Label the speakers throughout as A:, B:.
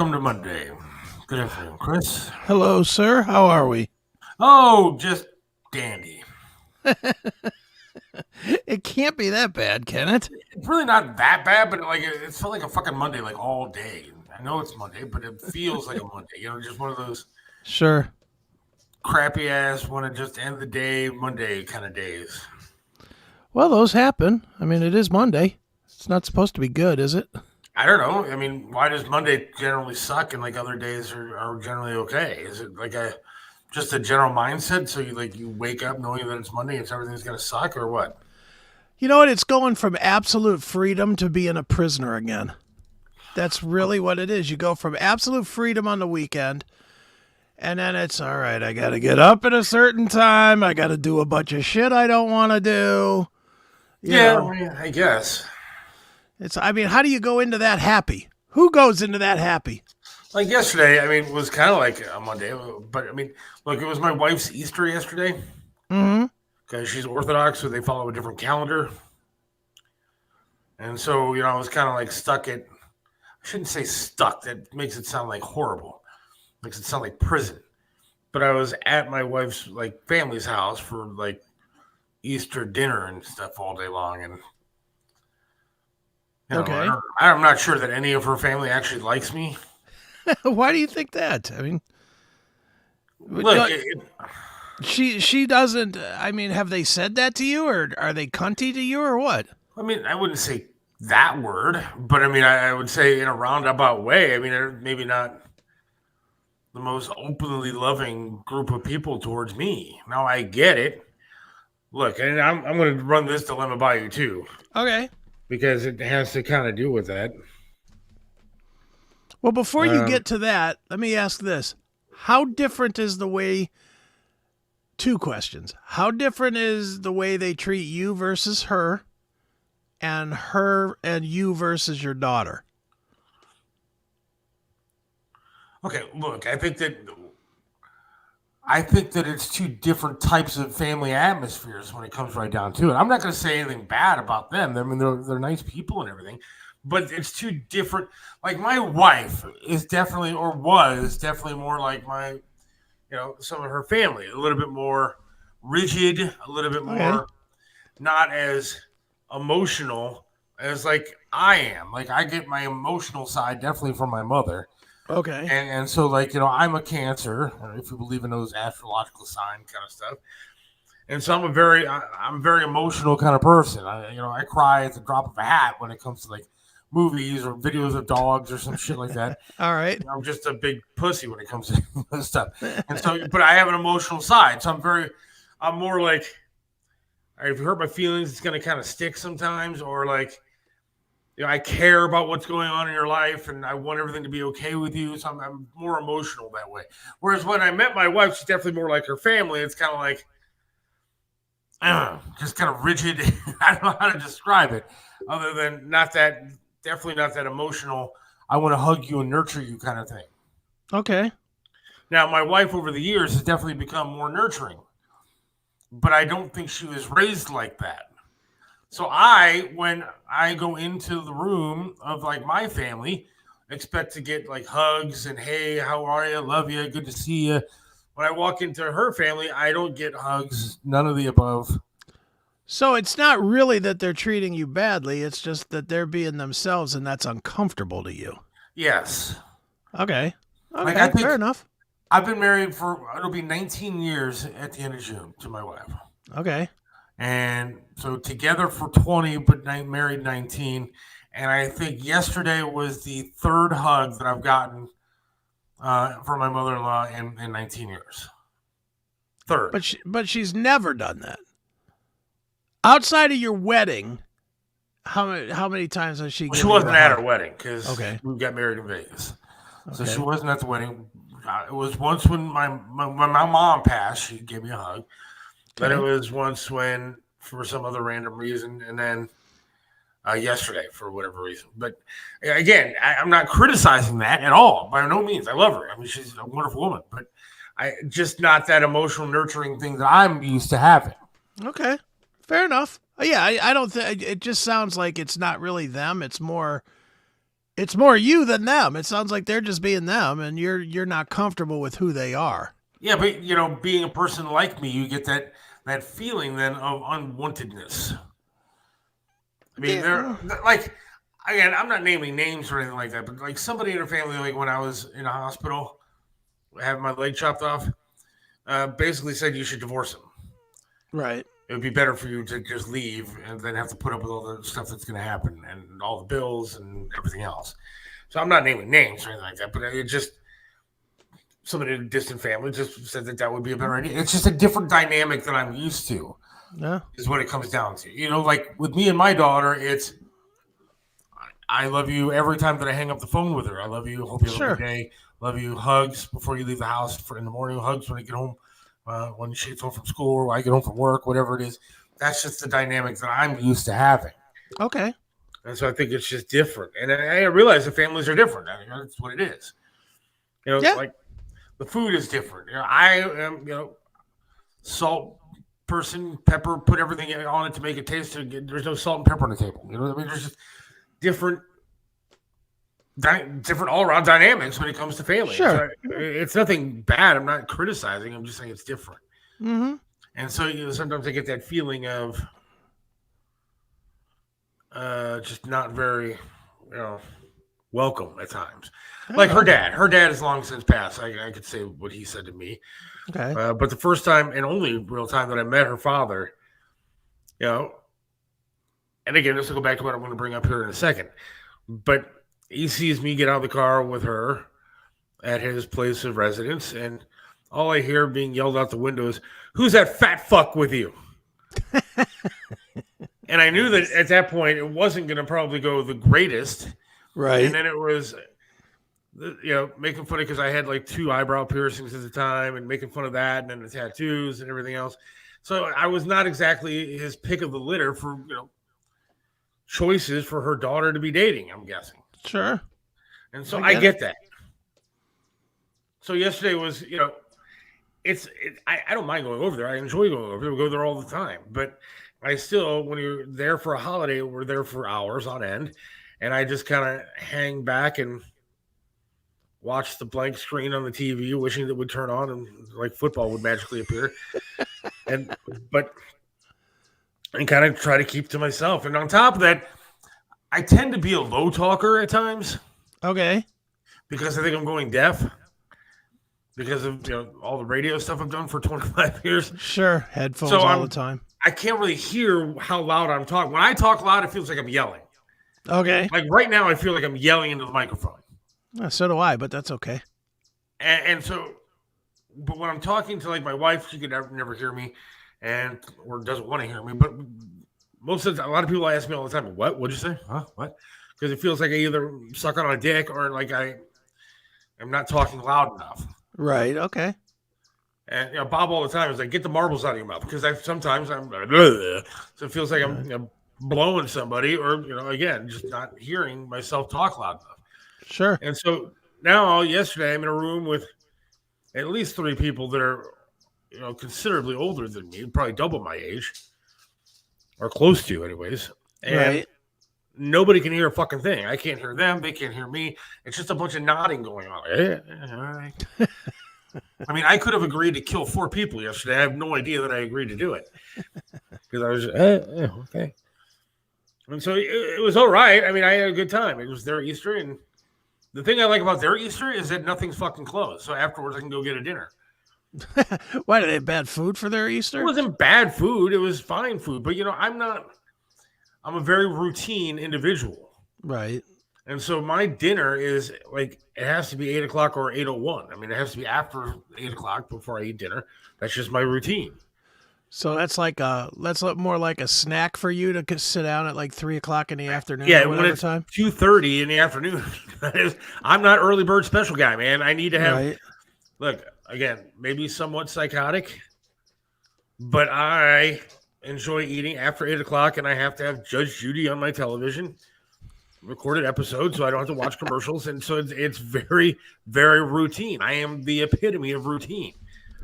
A: welcome to Monday. Good afternoon, Chris.
B: Hello, sir. How are we?
A: Oh, just dandy.
B: It can't be that bad, can it?
A: It's really not that bad, but it felt like a fucking Monday, like all day. I know it's Monday, but it feels like a Monday. Just one of those
B: Sure.
A: crappy ass, want to just end the day Monday kind of days.
B: Well, those happen. I mean, it is Monday. It's not supposed to be good, is it?
A: I don't know. I mean, why does Monday generally suck and like other days are generally okay? Is it like just a general mindset? So you wake up knowing that it's Monday and everything's gonna suck, or what?
B: You know what? It's going from absolute freedom to being a prisoner again. That's really what it is. You go from absolute freedom on the weekend, and then it's all right. I got to get up at a certain time. I got to do a bunch of shit I don't want to do. You know,
A: I mean, I guess.
B: how do you go into that happy? Who goes into that happy?
A: Like yesterday, I mean, it was kind of like a Monday, but I mean, look, it was my wife's Easter yesterday.
B: Mm-hmm.
A: Because she's Orthodox, so they follow a different calendar. And so, I was kind of like stuck I shouldn't say stuck. That makes it sound like horrible. Makes it sound like prison. But I was at my wife's like family's house for like Easter dinner and stuff all day long. And
B: Okay.
A: I'm not sure that any of her family actually likes me.
B: Why do you think that? I mean,
A: Look,
B: she doesn't. I mean, have they said that to you, or are they cunty to you, or what?
A: I mean, I wouldn't say that word, but I mean, I would say in a roundabout way. I mean, maybe not the most openly loving group of people towards me. Now I get it. Look, and I'm going to run this dilemma by you too.
B: Okay.
A: Because it has to kind of do with that.
B: Well, before you get to that, let me ask this. How different is the way... Two questions. How different is the way they treat you versus her, and her and you versus your daughter?
A: Okay, look, I think that it's two different types of family atmospheres when it comes right down to it. I'm not going to say anything bad about them. I mean, they're nice people and everything, but it's two different. Like my wife is definitely, or was definitely, more like some of her family, a little bit more rigid, a little bit more not as emotional as like I am. Like I get my emotional side definitely from my mother.
B: Okay.
A: And so I'm a Cancer, if you believe in those astrological sign kind of stuff. And so I'm very emotional kind of person. I cry at the drop of a hat when it comes to like movies or videos of dogs or some shit like that.
B: All right.
A: I'm just a big pussy when it comes to this stuff. And so, but I have an emotional side. So I'm more like, all right, if you hurt my feelings, it's going to kind of stick sometimes. Or like, I care about what's going on in your life and I want everything to be okay with you. So I'm more emotional that way. Whereas when I met my wife, she's definitely more like her family. It's kind of like, just kind of rigid. I don't know how to describe it other than definitely not that emotional. I want to hug you and nurture you kind of thing.
B: Okay.
A: Now, my wife over the years has definitely become more nurturing, but I don't think she was raised like that. So when I go into the room of like my family, expect to get like hugs and, hey, how are you? Love you. Good to see you. When I walk into her family, I don't get hugs. None of the above.
B: So it's not really that they're treating you badly. It's just that they're being themselves and that's uncomfortable to you.
A: Yes.
B: Okay.
A: Like, I think
B: fair enough.
A: I've been married it'll be 19 years at the end of June to my wife.
B: Okay.
A: And so together for 20, but married 19. And I think yesterday was the third hug that I've gotten from my mother-in-law in 19 years. Third.
B: But she's never done that. Outside of your wedding, how many times has she?
A: She wasn't at our wedding because we got married in Vegas, so she wasn't at the wedding. It was once when my mom passed, she gave me a hug. But it was once when, for some other random reason, and then yesterday for whatever reason. But again, I'm not criticizing that at all. By no means, I love her. I mean, she's a wonderful woman, but just not that emotional, nurturing thing that I'm used to having.
B: Okay. Fair enough. Yeah, I don't think it just sounds like it's not really them. It's more It's more you than them. It sounds like they're just being them, and you're not comfortable with who they are.
A: Yeah, but being a person like me, you get that feeling then of unwantedness. I mean, they're like, again, I'm not naming names or anything like that, but like somebody in her family, like when I was in a hospital, having my leg chopped off, basically said you should divorce him.
B: Right.
A: It would be better for you to just leave and then have to put up with all the stuff that's going to happen and all the bills and everything else. So I'm not naming names or anything like that, but it just somebody in a distant family just said that would be a better idea. It's just a different dynamic that I'm used to.
B: Yeah.
A: Is what it comes down to. Like with me and my daughter, it's I love you every time that I hang up the phone with her. I love you. Hope you have a good day. Love you. Hugs before you leave the house for in the morning. Hugs when I get home. When she gets home from school or I get home from work, whatever it is. That's just the dynamic that I'm used to having.
B: Okay.
A: And so I think it's just different. And I realize the families are different. I mean, that's what it is. Like the food is different. I am, salt person, pepper, put everything on it to make it taste good. There's no salt and pepper on the table. You know what I mean? There's just different all around dynamics when it comes to family.
B: Sure.
A: So it's nothing bad. I'm not criticizing. I'm just saying it's different.
B: Mm-hmm.
A: And so sometimes I get that feeling of just not very, welcome at times. Like her dad has long since passed. I could say what he said to me.
B: Okay.
A: But the first time and only real time that I met her father, and again, this will go back to what I'm going to bring up here in a second. But he sees me get out of the car with her at his place of residence, and all I hear being yelled out the window is, "Who's that fat fuck with you?" And I knew that at that point it wasn't going to probably go the greatest.
B: Right.
A: And then it was, making fun of because I had like 2 eyebrow piercings at the time and making fun of that and then the tattoos and everything else. So I was not exactly his pick of the litter for, choices for her daughter to be dating, I'm guessing.
B: Sure.
A: And so I get that. So yesterday was, I don't mind going over there. I enjoy going over there. We go there all the time. But I still, when you're there for a holiday, we're there for hours on end. And I just kind of hang back and watch the blank screen on the TV, wishing it would turn on and like football would magically appear. and kind of try to keep to myself. And on top of that, I tend to be a low talker at times.
B: Okay.
A: Because I think I'm going deaf. Because of all the radio stuff I've done for 25 years.
B: Sure. Headphones all the time.
A: I can't really hear how loud I'm talking. When I talk loud, it feels like I'm yelling.
B: Okay.
A: Like right now, I feel like I'm yelling into the microphone.
B: So do I, but that's okay.
A: And so, but when I'm talking to like my wife, she could never hear me, or doesn't want to hear me. But a lot of people ask me all the time, "What? What'd you say? Huh? What?" Because it feels like I either suck on a dick or like I'm not talking loud enough.
B: Right. Okay.
A: And Bob all the time is like, "Get the marbles out of your mouth," because sometimes I'm so it feels like I'm blowing somebody, or again, just not hearing myself talk loud enough.
B: Sure.
A: And so now, yesterday, I'm in a room with at least 3 people that are, considerably older than me, probably double my age, or close to, anyways. And nobody can hear a fucking thing. I can't hear them. They can't hear me. It's just a bunch of nodding going on. All right. I mean, I could have agreed to kill 4 people yesterday. I have no idea that I agreed to do it because I was okay. And so it was all right. I mean, I had a good time. It was their Easter, and the thing I like about their Easter is that nothing's fucking closed. So afterwards, I can go get a dinner.
B: Why, do they have bad food for their Easter?
A: It wasn't bad food. It was fine food. But, I'm a very routine individual.
B: Right.
A: And so my dinner is like, it has to be 8 o'clock or 8:01. I mean, it has to be after 8 o'clock before I eat dinner. That's just my routine.
B: So that's more like a snack for you to sit down at like 3 o'clock in the afternoon.
A: Yeah, when it's 2:30 in the afternoon, I'm not early bird special guy, man. I need to have look again, maybe somewhat psychotic, but I enjoy eating after 8 o'clock, and I have to have Judge Judy on my television, recorded episode, so I don't have to watch commercials, and so it's very, very routine. I am the epitome of routine,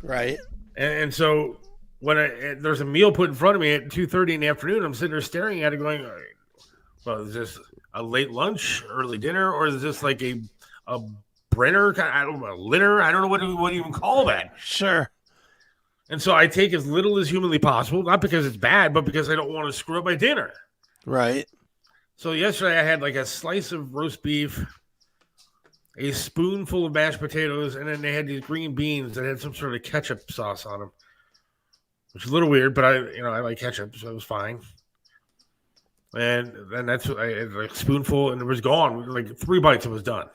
B: right?
A: And so when there's a meal put in front of me at 2:30 in the afternoon, I'm sitting there staring at it going, Well, is this a late lunch, early dinner, or is this like a brenner? I don't know, a litter. I don't know what do you even call that.
B: Sure.
A: And so I take as little as humanly possible, not because it's bad, but because I don't want to screw up my dinner.
B: Right.
A: So yesterday I had like a slice of roast beef, a spoonful of mashed potatoes, and then they had these green beans that had some sort of ketchup sauce on them, which is a little weird, but I like ketchup, so it was fine. And then that's what I had like a spoonful, and it was gone. Like 3 bites, it was done.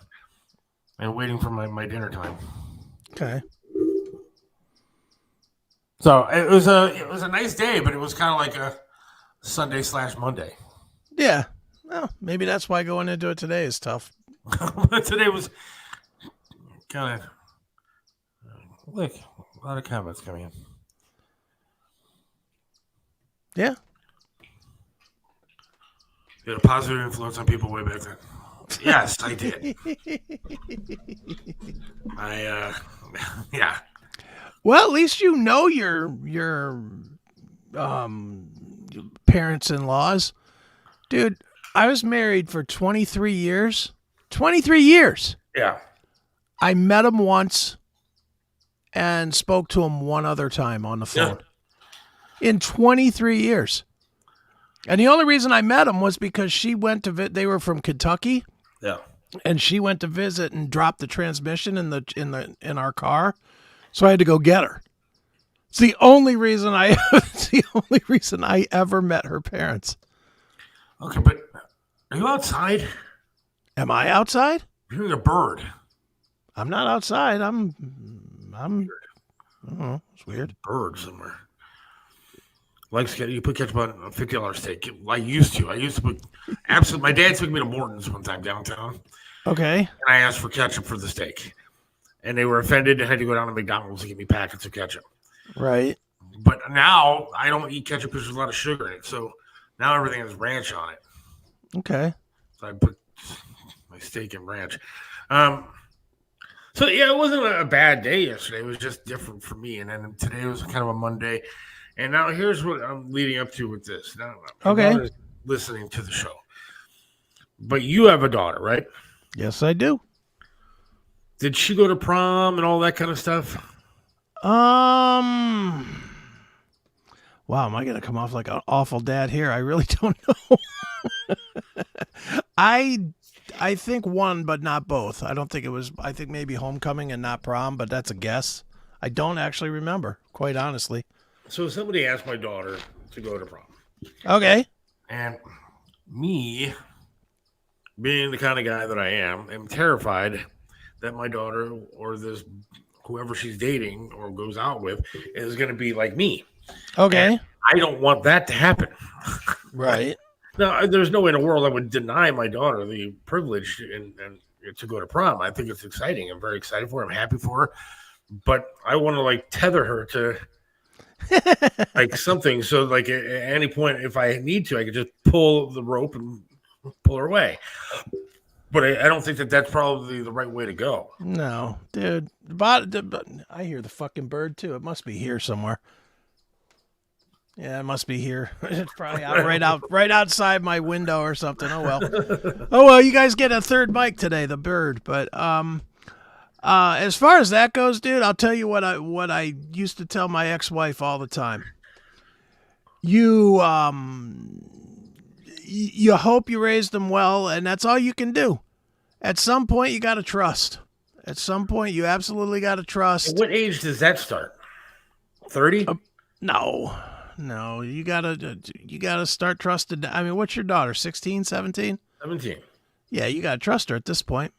A: And waiting for my dinner time.
B: Okay.
A: So it was a nice day, but it was kind of like a Sunday/Monday.
B: Yeah. Well, maybe that's why going into it today is tough.
A: Today was kind of look, a lot of comments coming in.
B: Yeah.
A: You had a positive influence on people way back then. Yes, I did. Yeah.
B: Well, at least you know your parents-in-laws. Dude, I was married for 23 years. 23 years.
A: Yeah.
B: I met him once and spoke to him one other time on the phone. Yeah. In 23 years. And the only reason I met him was because she went to they were from Kentucky.
A: Yeah.
B: And she went to visit and dropped the transmission in our car. So I had to go get her. It's the only reason I ever met her parents.
A: Okay, but are you outside?
B: Am I outside?
A: You're hearing a bird.
B: I'm not outside. I'm I don't know. It's weird.
A: Bird somewhere. Like you put ketchup on a $50 steak. I used to put absolutely. My dad took me to Morton's one time downtown.
B: Okay.
A: And I asked for ketchup for the steak. And they were offended and had to go down to McDonald's to get me packets of ketchup.
B: Right.
A: But now I don't eat ketchup because there's a lot of sugar in it. So now everything has ranch on it.
B: Okay.
A: So I put my steak in ranch. So yeah, it wasn't a bad day yesterday. It was just different for me. And then today was kind of a Monday. And now here's what I'm leading up to with this. Now,
B: okay.
A: Listening to the show. But you have a daughter, right?
B: Yes, I do.
A: Did she go to prom and all that kind of stuff?
B: Wow, am I going to come off like an awful dad here? I really don't know. I think one, but not both. I don't think it was. I think maybe homecoming and not prom, but that's a guess. I don't actually remember, quite honestly.
A: So somebody asked my daughter to go to prom.
B: Okay.
A: And me, being the kind of guy that I am terrified that my daughter or this whoever she's dating or goes out with is going to be like me.
B: Okay.
A: And I don't want that to happen.
B: Right.
A: Now, there's no way in the world I would deny my daughter the privilege and to go to prom. I think it's exciting. I'm very excited for her. I'm happy for her. But I want to like tether her to like something. So like at any point, if I need to, I could just pull the rope and pull her away. But I don't think that's probably the right way to go.
B: No, dude. I hear the fucking bird too. It must be here somewhere. Yeah, it must be here. It's probably right outside my window or something. Oh well. You guys get a third mic today, the bird. But as far as that goes, dude, I'll tell you what I used to tell my ex-wife all the time. You hope you raised them well, and that's all you can do. At some point, you got to trust. At some point, you absolutely got to trust.
A: At what age does that start? 30?
B: No, you gotta start trusting. I mean, what's your daughter? 16, 17?
A: 17.
B: Yeah, you gotta trust her at this point.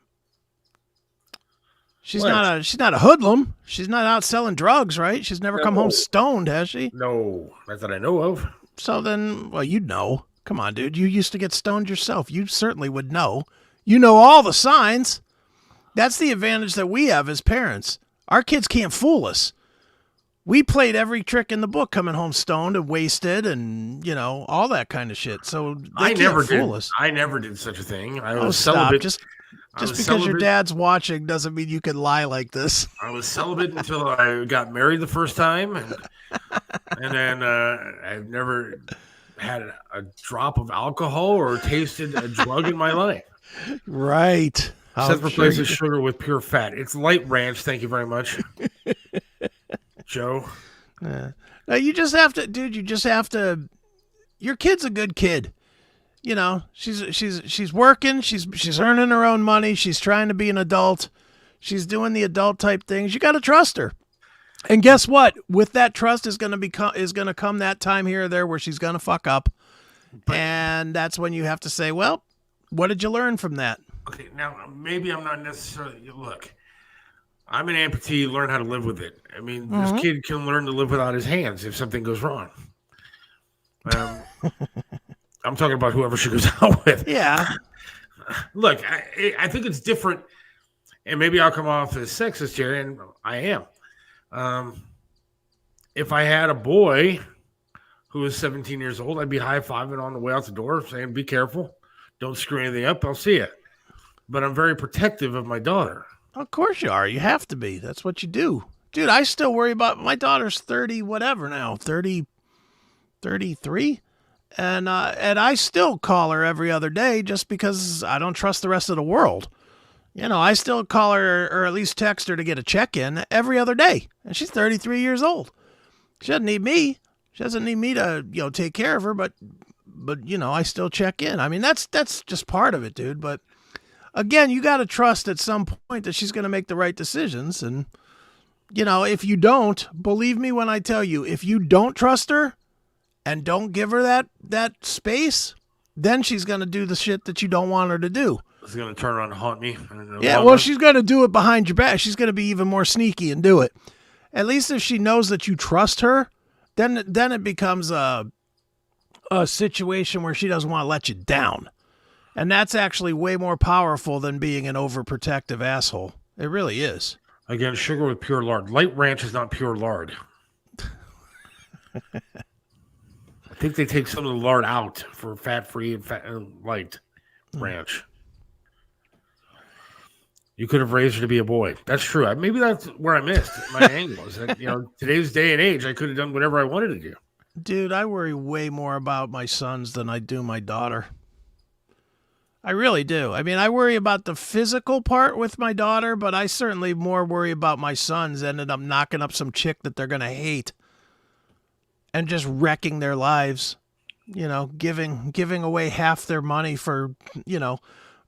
B: She's not a hoodlum. She's not out selling drugs, right? She's never come home stoned, has she?
A: No, not that I know of.
B: So then, well, you'd know. Come on, dude. You used to get stoned yourself. You certainly would know. You know all the signs. That's the advantage that we have as parents. Our kids can't fool us. We played every trick in the book coming home stoned and wasted and, all that kind of shit. So they can't fool us.
A: I never did such a thing. I was
B: celibate.
A: Just
B: because your dad's watching doesn't mean you can lie like this.
A: I was celibate until I got married the first time. And then I've never had a drop of alcohol or tasted a drug in my life.
B: Right.
A: Seth replaces sugar with pure fat. It's light ranch. Thank you very much, Joe.
B: No, you just have to, dude. You just have to. Your kid's a good kid. You know, she's working. She's earning her own money. She's trying to be an adult. She's doing the adult type things. You got to trust her. And guess what? With that trust is going to come that time here or there where she's going to fuck up, and that's when you have to say, well, what did you learn from that?
A: Okay, now maybe I'm not necessarily. Look, I'm an amputee. Learn how to live with it. I mean, this kid can learn to live without his hands if something goes wrong. I'm talking about whoever she goes out with.
B: Yeah.
A: Look, I think it's different, and maybe I'll come off as sexist here, and I am. If I had a boy who was 17 years old, I'd be high-fiving on the way out the door saying, be careful. Don't screw anything up. I'll see you. But I'm very protective of my daughter.
B: Of course you are. You have to be. That's what you do. Dude, I still worry about my daughter's 30 whatever now, 30, 33. And I still call her every other day just because I don't trust the rest of the world. You know, I still call her or at least text her to get a check-in every other day. And she's 33 years old. She doesn't need me. She doesn't need me to, take care of her, but I still check in. I mean, that's just part of it, dude. But again, you got to trust at some point that she's going to make the right decisions. And, if you don't, believe me when I tell you, if you don't trust her and don't give her that space, then she's going to do the shit that you don't want her to do.
A: She's going to turn around and haunt me.
B: Yeah, well, she's going to do it behind your back. She's going to be even more sneaky and do it. At least if she knows that you trust her, then it becomes a situation where she doesn't want to let you down. And that's actually way more powerful than being an overprotective asshole. It really is.
A: Again, sugar with pure lard. Light ranch is not pure lard. I think they take some of the lard out for fat-free and light ranch. You could have raised her to be a boy. That's true. Maybe that's where I missed my angle. Is that, today's day and age, I could have done whatever I wanted to do.
B: Dude, I worry way more about my sons than I do my daughter. I really do. I mean, I worry about the physical part with my daughter, but I certainly more worry about my sons ended up knocking up some chick that they're going to hate and just wrecking their lives, giving away half their money for,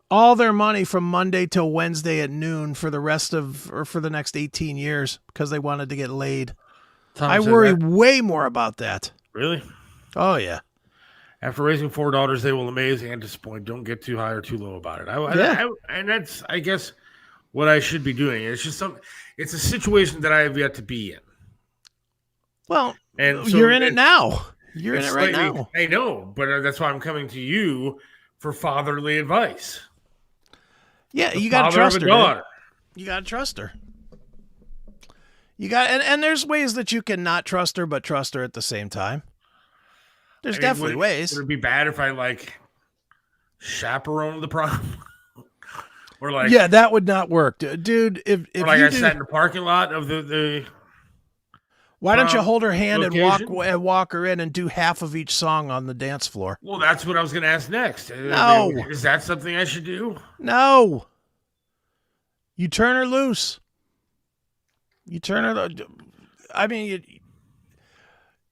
B: all their money from Monday till Wednesday at noon for the next 18 years because they wanted to get laid. I worry way more about that.
A: Really?
B: Oh, yeah.
A: After raising 4 daughters, they will amaze and disappoint. Don't get too high or too low about it. And that's, I guess, what I should be doing. It's just it's a situation that I have yet to be in.
B: Well, and so you're in it now. You're in it right now.
A: I know, but that's why I'm coming to you for fatherly advice.
B: Yeah, you got to trust her. You got to trust her. And there's ways that you can not trust her, but trust her at the same time. There's definitely ways.
A: Would it be bad if I chaperone the prom? Or
B: yeah, that would not work, dude. If
A: I sat in the parking lot of the
B: why don't you hold her hand and walk her in and do half of each song on the dance floor?
A: Well, that's what I was going to ask next.
B: No,
A: is that something I should do?
B: No. You turn her loose. I mean,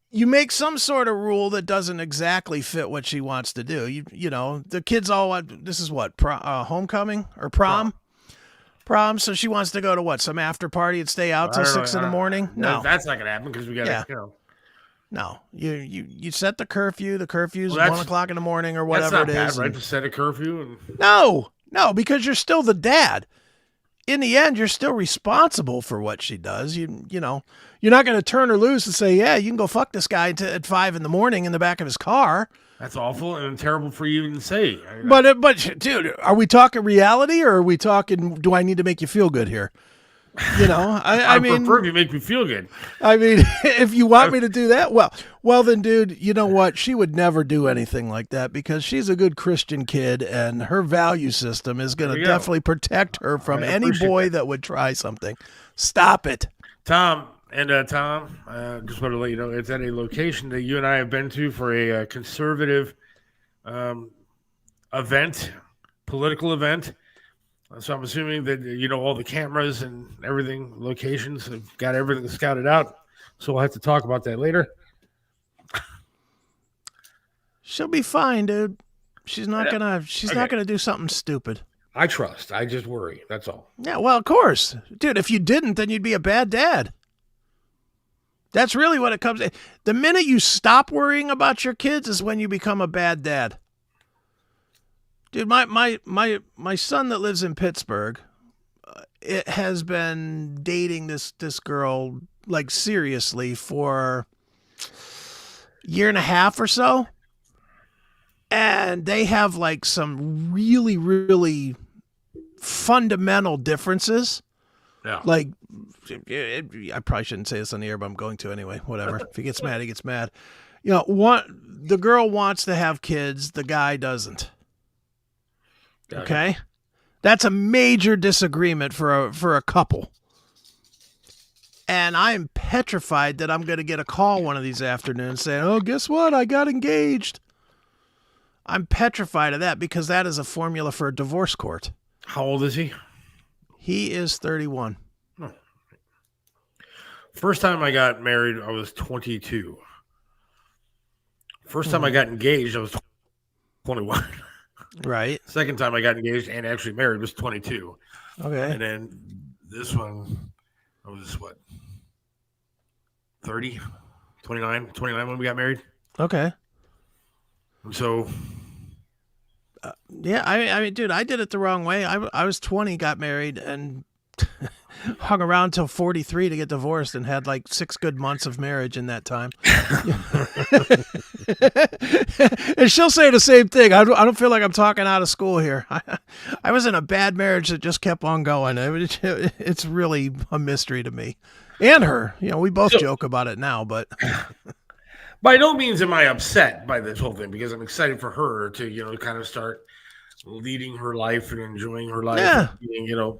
B: you make some sort of rule that doesn't exactly fit what she wants to do. The kids all want, this is what, homecoming or prom? Prom, so she wants to go to what, some after party and stay out till 6 in the morning? No.
A: That's not going to happen because we got to,
B: No, you set the curfew. The curfew's 1 o'clock in the morning or whatever it is.
A: That's not bad, right, to set a curfew?
B: No, because you're still the dad. In the end, you're still responsible for what she does. You're not going to turn her loose and say, yeah, you can go fuck this guy at 5 in the morning in the back of his car.
A: That's awful and terrible for you to say.
B: But dude, are we talking reality or are we talking, do I need to make you feel good here? I mean,
A: prefer if you make me feel good.
B: I mean, if you want me to do that, well then, dude, you know what? She would never do anything like that because she's a good Christian kid and her value system is going to definitely protect her from any boy that would try something. Stop it.
A: Tom, And Tom, just want to let you know, it's at a location that you and I have been to for a conservative um, event, political event. So I'm assuming that all the cameras and everything, locations have got everything scouted out. So we'll have to talk about that later.
B: She'll be fine, dude. She's not gonna
A: Okay.
B: do something stupid.
A: I trust. I just worry. That's all.
B: Yeah, well, of course. Dude, if you didn't, then you'd be a bad dad. That's really what it comes to. The minute you stop worrying about your kids is when you become a bad dad. Dude, my son that lives in Pittsburgh, it has been dating this girl like seriously for a year and a half or so. And they have like some really, really fundamental differences.
A: Yeah.
B: Like, I probably shouldn't say this on the air, but I'm going to anyway. Whatever. If he gets mad, he gets mad. The girl wants to have kids, the guy doesn't. Okay, that's a major disagreement for a couple. And I'm petrified that I'm going to get a call one of these afternoons saying, "Oh, guess what? I got engaged." I'm petrified of that because that is a formula for a divorce court.
A: How old is he?
B: He is 31.
A: Oh. First time I got married, I was 22. First time I got engaged, I was 21.
B: Right.
A: Second time I got engaged and actually married was 22.
B: Okay.
A: And then this one, I was 30, 29 when we got married.
B: Okay.
A: And so.
B: Yeah, I mean, dude, I did it the wrong way. I was 20, got married, and hung around till 43 to get divorced, and had like 6 good months of marriage in that time. And she'll say the same thing. I don't feel like I'm talking out of school here. I was in a bad marriage that just kept on going. It's really a mystery to me and her. We both joke about it now, but.
A: By no means am I upset by this whole thing because I'm excited for her to, kind of start leading her life and enjoying her life,
B: Yeah.
A: and being,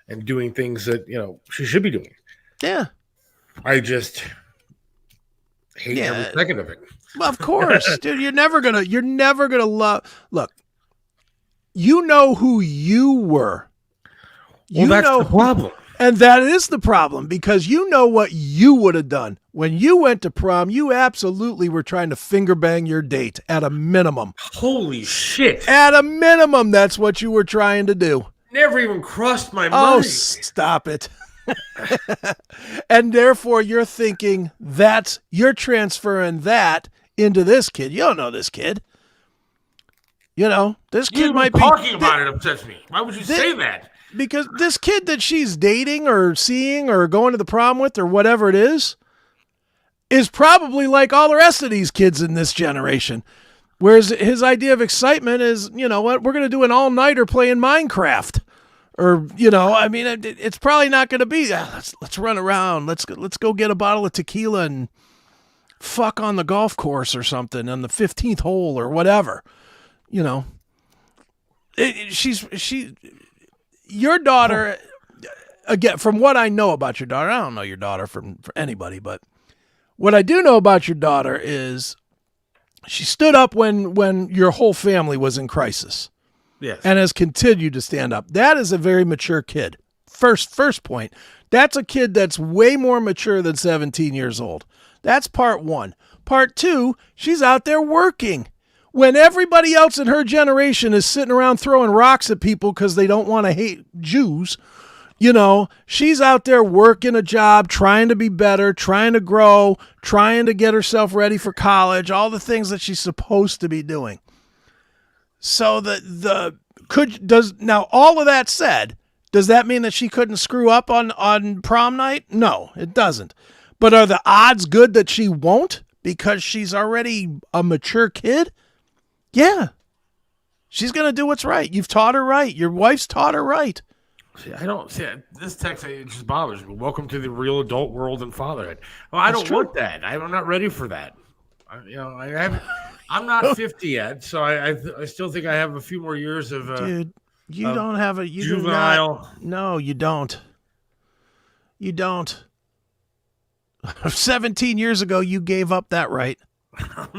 A: and doing things that, she should be doing.
B: Yeah.
A: I just hate every second of it.
B: Well, of course, dude, you're never gonna love. Look, you know who you were.
A: Well, that's the problem.
B: And that is the problem because you know what you would have done. When you went to prom, you absolutely were trying to finger bang your date at a minimum.
A: Holy shit.
B: At a minimum, that's what you were trying to do.
A: Never even crossed my mind.
B: Oh, stop it. And therefore, you're thinking you're transferring that into this kid. You don't know this kid. This kid might be.
A: Talking about it upsets me. Why would you say that?
B: Because this kid that she's dating or seeing or going to the prom with or whatever it is probably like all the rest of these kids in this generation. Whereas his idea of excitement is, we're going to do an all-nighter playing Minecraft. Or, it's probably not going to be, let's run around. Let's go get a bottle of tequila and fuck on the golf course or something on the 15th hole or whatever. Your daughter, again, from what I know about your daughter, I don't know your daughter for anybody, but what I do know about your daughter is she stood up when your whole family was in crisis.
A: Yes.
B: And has continued to stand up. That is a very mature kid. First point. That's a kid that's way more mature than 17 years old. That's part one. Part two, she's out there working. When everybody else in her generation is sitting around throwing rocks at people because they don't want to hate Jews, she's out there working a job, trying to be better, trying to grow, trying to get herself ready for college, all the things that she's supposed to be doing. So now all of that said, does that mean that she couldn't screw up on prom night? No, it doesn't. But are the odds good that she won't because she's already a mature kid? Yeah. She's going to do what's right. You've taught her right. Your wife's taught her right.
A: See, I don't see this text. It just bothers me. Welcome to the real adult world and fatherhood. Well, I don't want that. I'm not ready for that. I'm not 50 yet, so I still think I have a few more years of.
B: Dude, you don't have a
A: juvenile.
B: No, you don't. You don't. 17 years ago, you gave up that right.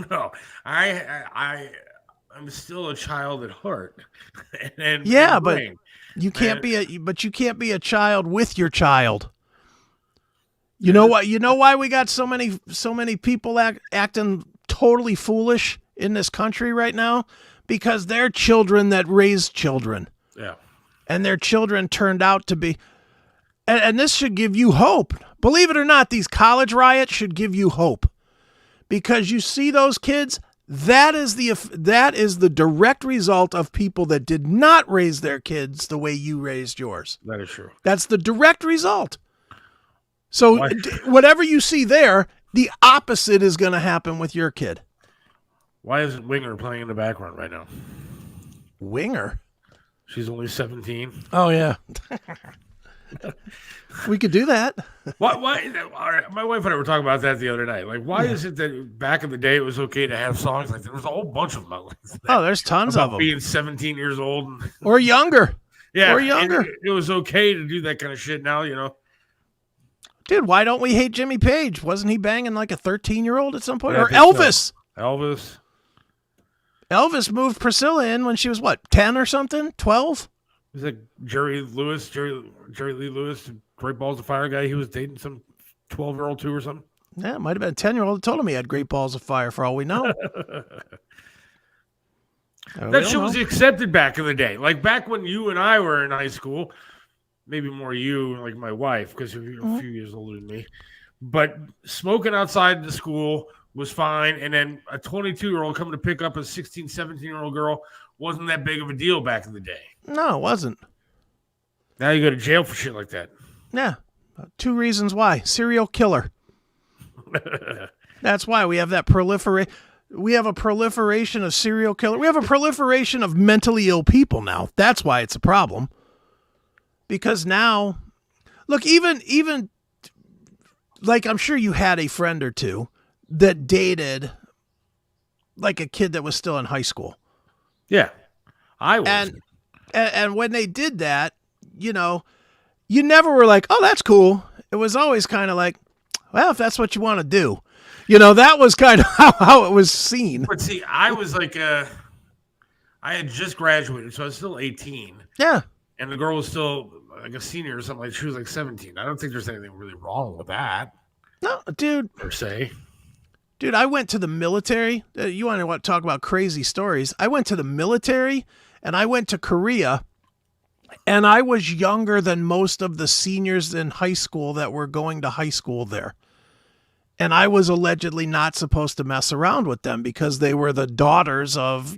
A: No, I'm still a child at heart,
B: Yeah,
A: and
B: but
A: brain.
B: you can't
A: And
B: you can't be a child with your child. You know what? You know why we got so many people acting totally foolish in this country right now? Because they're children that raised children,
A: yeah,
B: and their children turned out to be. And this should give you hope. Believe it or not, these college riots should give you hope, because you see those kids. That is the direct result of people that did not raise their kids the way you raised yours.
A: that is true.
B: That's the direct result. So
A: Why?
B: whatever you see there, the opposite is going to happen with your kid.
A: Why isn't Winger playing in the background right now?
B: Winger?
A: She's only 17.
B: Oh, yeah. We could do that.
A: Why? All right, my wife and I were talking about that the other night. Like, why is it that back in the day it was okay to have songs like that? There was a whole bunch of them. Like that,
B: Oh, there's tons of them.
A: being 17 years old.
B: Or younger.
A: Yeah.
B: Or younger.
A: It was okay to do that kind of shit now,
B: Dude, why don't we hate Jimmy Page? Wasn't he banging like a 13-year-old at some point?
A: Yeah,
B: Or
A: I think
B: Elvis.
A: so. Elvis.
B: Elvis moved Priscilla in when she was, what, 10 or something? 12?
A: Was it Jerry Lee Lewis, Great Balls of Fire guy? He was dating some 12-year-old too or something.
B: Yeah, it might have been a 10-year-old that told him he had great balls of fire for all we know.
A: That shit was accepted back in the day. Like back when you and I were in high school, maybe more you, like my wife, because you're a few years older than me. But smoking outside the school was fine. And then a 22-year-old coming to pick up a 16, 17-year-old girl wasn't that big of a deal back in the day.
B: No, it wasn't.
A: Now you go to jail for shit like that.
B: Yeah. 2 reasons why. Serial killer. That's why we have that we have a proliferation of serial killer. We have a proliferation of mentally ill people now. That's why it's a problem. Because now, look, even like I'm sure you had a friend or two that dated like a kid that was still in high school.
A: Yeah, I was.
B: And when they did that, you never were like, oh, that's cool. It was always kind of like, well, if that's what you want to do. That was kind of how it was seen.
A: But see, I was like, I had just graduated, so I was still 18.
B: Yeah.
A: And the girl was still like a senior or something. Like she was like 17. I don't think there's anything really wrong with that.
B: No, dude.
A: Per se.
B: Dude, I went to the military. You want to talk about crazy stories? I went to the military, and I went to Korea, and I was younger than most of the seniors in high school that were going to high school there. And I was allegedly not supposed to mess around with them because they were the daughters of,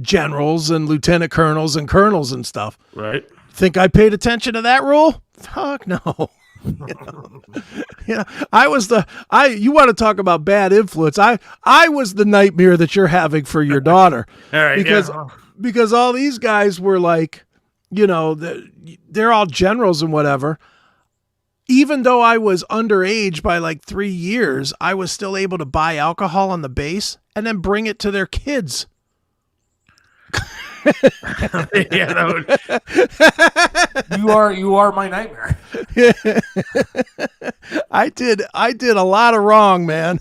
B: generals and lieutenant colonels and colonels and stuff.
A: Right.
B: Think I paid attention to that rule? Fuck no. I was you want to talk about bad influence. I was the nightmare that you're having for your daughter.
A: All right,
B: because all these guys were like, they're all generals and whatever. Even though I was underage by like 3 years, I was still able to buy alcohol on the base and then bring it to their kids.
A: Yeah, you are my nightmare.
B: I did a lot of wrong, man.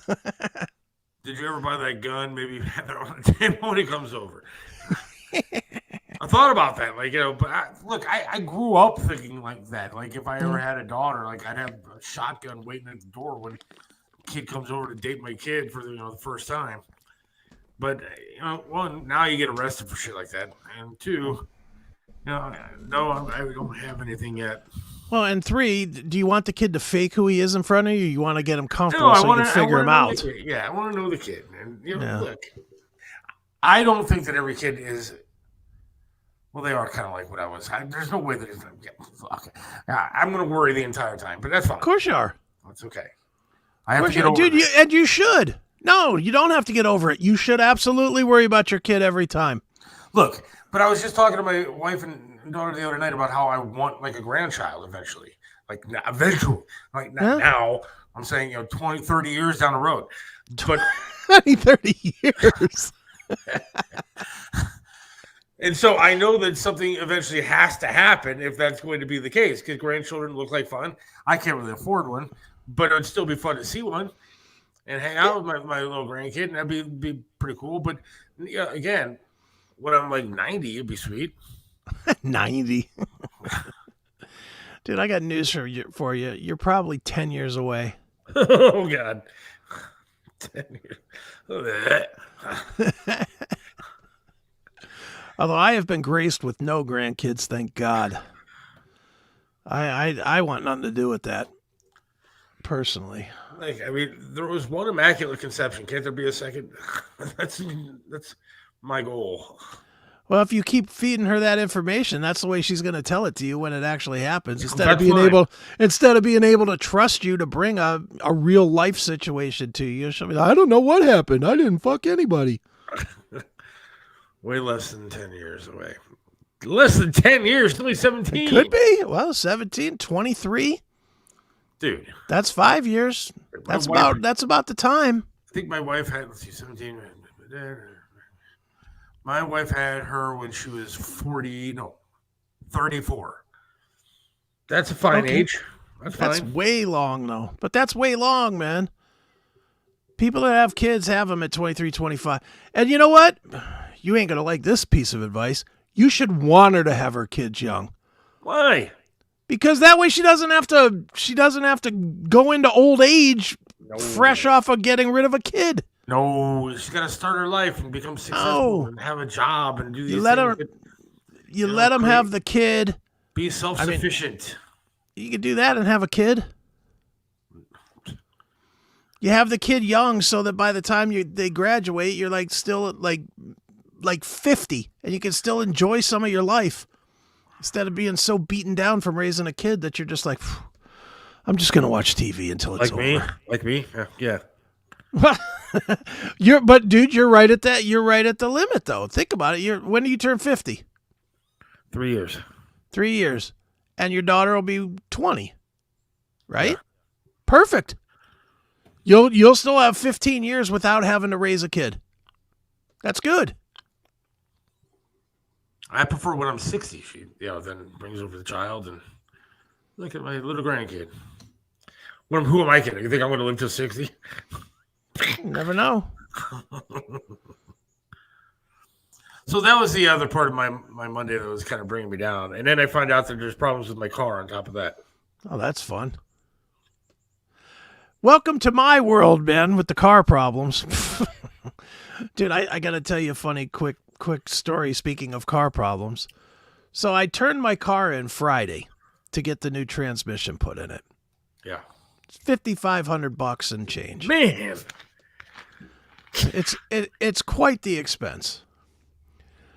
A: Did you ever buy that gun? Maybe have it on the table when he comes over. I thought about that, but I grew up thinking like that. Like if I ever had a daughter, like I'd have a shotgun waiting at the door when a kid comes over to date my kid for the first time. But one, now you get arrested for shit like that, and two, no, I don't have anything yet.
B: Well, and 3, do you want the kid to fake who he is in front of you? Or you want to get him comfortable so you can figure him out?
A: Yeah, I want to know the kid. And look, I don't think that every kid is. Well, they are kind of like what I was. There's no way that it's going to get. I'm going to worry the entire time, but that's fine.
B: Of course you are.
A: That's okay. I have to get over
B: it. And you should. No, you don't have to get over it. You should absolutely worry about your kid every time.
A: Look, but I was just talking to my wife and daughter the other night about how I want like a grandchild eventually. Like eventually. Like not now. I'm saying, 20, 30 years down the road. But
B: 20, 30 years.
A: And so I know that something eventually has to happen if that's going to be the case, because grandchildren look like fun. I can't really afford one, but it would still be fun to see one and hang out with my little grandkid, and that'd be pretty cool. But yeah, again, when I'm like 90, it'd be sweet.
B: 90. Dude, I got news for you. You're probably 10 years away.
A: Oh God, 10 years.
B: Although I have been graced with no grandkids, thank God. I want nothing to do with that, personally.
A: Like, I mean, there was one immaculate conception. Can't there be a second? that's my goal.
B: Well, if you keep feeding her that information, that's the way she's going to tell it to you when it actually happens. Instead of being able to trust you to bring a real life situation to you, she'll be like, I don't know what happened. I didn't fuck anybody.
A: Way less than 10 years away. Less than 10 years, only 17.
B: It could be. Well, 17, 23.
A: Dude.
B: That's 5 years. That's about the time.
A: I think my wife had, 17. My wife had her when she was 34. That's a fine age. That's fine.
B: That's way long, though. But that's way long, man. People that have kids have them at 23, 25. And you know what? You ain't going to like this piece of advice. You should want her to have her kids young.
A: Why?
B: Because that way she doesn't have to go into old age fresh off of getting rid of a kid.
A: No, she's got to start her life and become successful and have a job and do these things.
B: You let them have the kid.
A: Be self-sufficient.
B: You could do that and have a kid. You have the kid young so that by the time they graduate, you're like still like 50 and you can still enjoy some of your life instead of being so beaten down from raising a kid that you're just like, I'm just going to watch TV until it's over.
A: Like me? Yeah.
B: But dude, you're right at that. You're right at the limit though. Think about it. When do you turn 50?
A: 3 years.
B: 3 years. And your daughter will be 20. Right? Yeah. Perfect. You'll still have 15 years without having to raise a kid. That's good.
A: I prefer when I'm 60. She, then brings over the child and look at my little grandkid. Who am I kidding? You think I'm going to live till 60?
B: You never know.
A: So that was the other part of my Monday that was kind of bringing me down. And then I find out that there's problems with my car on top of that.
B: Oh, that's fun. Welcome to my world, man, with the car problems. Dude, I got to tell you a funny, quick story speaking of car problems. So I turned my car in Friday to get the new transmission put in it.
A: Yeah.
B: It's $5,500 and change.
A: Man.
B: It's quite the expense.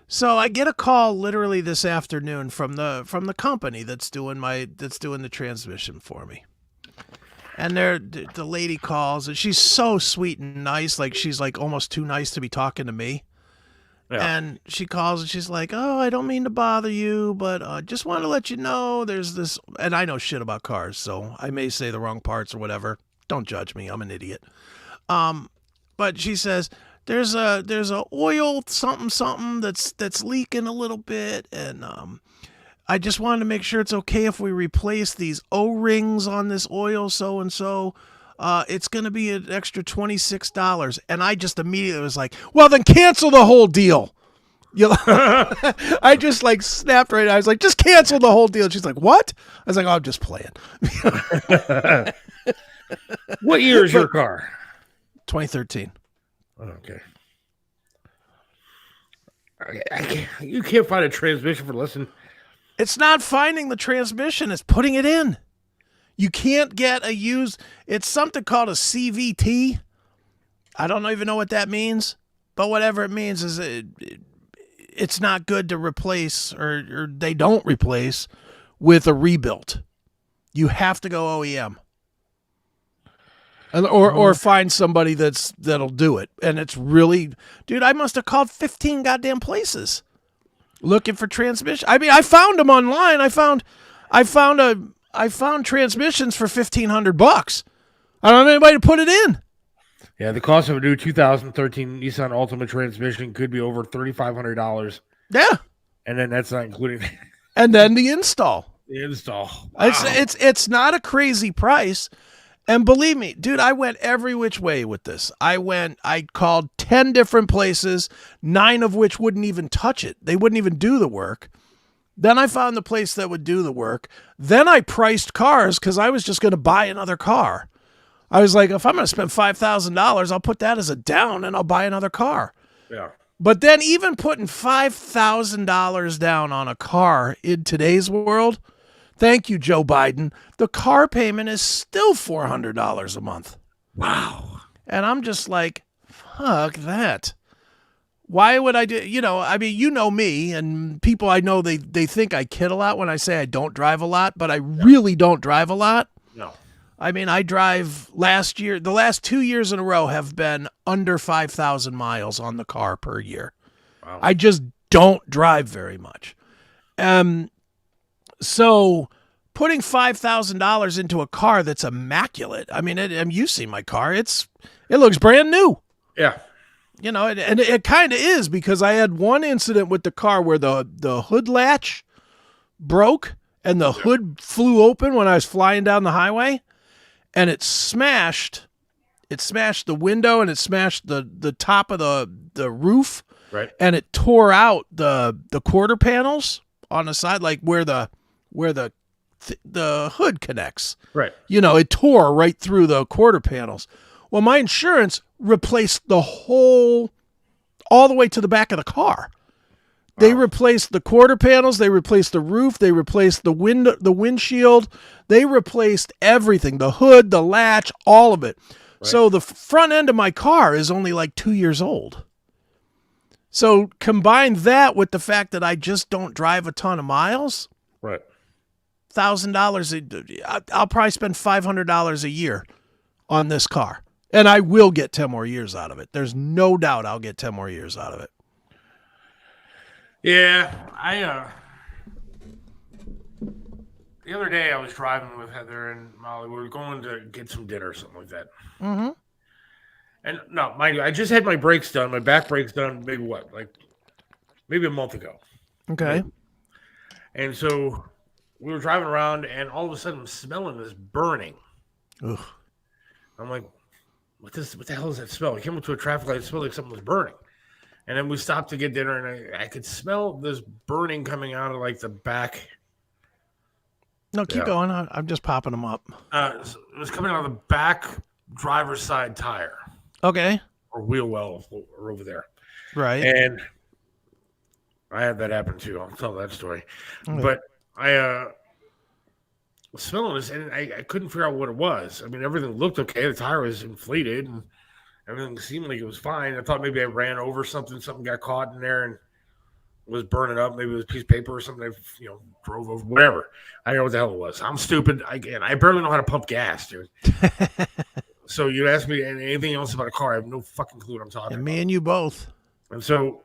B: So I get a call literally this afternoon from the company that's doing the transmission for me. And the lady calls, and she's so sweet and nice, like she's like almost too nice to be talking to me. Yeah. And she calls and she's like, "Oh, I don't mean to bother you, but just want to let you know there's this." And I know shit about cars, so I may say the wrong parts or whatever. Don't judge me; I'm an idiot. But she says there's a oil something that's leaking a little bit, and I just wanted to make sure it's okay if we replace these O-rings on this oil so-and-so. It's going to be an extra $26. And I just immediately was like, well, then cancel the whole deal. I just like snapped right. I was like, just cancel the whole deal. She's like, what? I was like, oh, I'm just playing.
A: What year is your car?
B: 2013.
A: Okay. You can't find a transmission for less than...
B: It's not finding the transmission. It's putting it in. You can't get a used... It's something called a CVT. I don't even know what that means. But whatever it means is it's not good to replace, or they don't replace, with a rebuilt. You have to go OEM. Or find somebody that'll do it. And it's really... Dude, I must have called 15 goddamn places looking for transmission. I mean, I found them online. I found transmissions for $1,500. I don't have anybody to put it in.
A: Yeah, the cost of a new 2013 Nissan Altima transmission could be over $3,500.
B: Yeah.
A: And then that's not including...
B: And then the install.
A: Wow.
B: It's not a crazy price. And believe me, dude, I went every which way with this. I called 10 different places, 9 of which wouldn't even touch it. They wouldn't even do the work. Then I found the place that would do the work. Then I priced cars because I was just going to buy another car. I was like, if I'm going to spend $5,000, I'll put that as a down and I'll buy another car.
A: Yeah.
B: But then even putting $5,000 down on a car in today's world, thank you, Joe Biden, the car payment is still $400 a month.
A: Wow.
B: And I'm just like, fuck that. Why would I do, I mean, you know me, and people I know, they think I kid a lot when I say I don't drive a lot, but I really don't drive a lot.
A: No.
B: I mean, I drive the last 2 years in a row have been under 5,000 miles on the car per year.
A: Wow.
B: I just don't drive very much. So putting $5,000 into a car that's immaculate. I mean, you see my car. It looks brand new.
A: Yeah.
B: And it kind of is, because I had one incident with the car where the hood latch broke and the hood flew open when I was flying down the highway, and it smashed the window and it smashed the top of the roof.
A: Right.
B: And it tore out the quarter panels on the side, like where the hood connects.
A: Right.
B: It tore right through the quarter panels. Well, my insurance replaced all the way to the back of the car. They replaced the quarter panels, they replaced the roof, they replaced the windshield, they replaced everything, the hood, the latch, all of it. Right. So the front end of my car is only like 2 years old. So combine that with the fact that I just don't drive a ton of miles.
A: Right.
B: $1,000, I'll probably spend $500 a year on this car. And I will get 10 more years out of it. There's no doubt I'll get 10 more years out of it.
A: Yeah, the other day I was driving with Heather and Molly. We were going to get some dinner or something like that.
B: Mm-hmm.
A: And no, mind you, I just had my brakes done, my back brakes done, maybe a month ago.
B: Okay.
A: And so we were driving around, and all of a sudden I'm smelling this burning.
B: Ugh.
A: I'm like, what the hell is that smell? I came up to a traffic light, it smelled like something was burning. And then we stopped to get dinner, and I could smell this burning coming out of like the back.
B: No, keep going. I'm just popping them up.
A: It was coming out of the back driver's side tire.
B: Okay.
A: Or wheel well or over there.
B: Right.
A: And I had that happen too. I'll tell that story. Okay. But I was smelling this, and I couldn't figure out what it was. I mean, everything looked okay. The tire was inflated, and everything seemed like it was fine. I thought maybe I ran over something got caught in there and was burning up. Maybe it was a piece of paper or something. I, drove over, whatever. I don't know what the hell it was. I'm stupid. I barely know how to pump gas, dude. So you ask me anything else about a car, I have no fucking clue what I'm talking about.
B: Me and you both.
A: And so,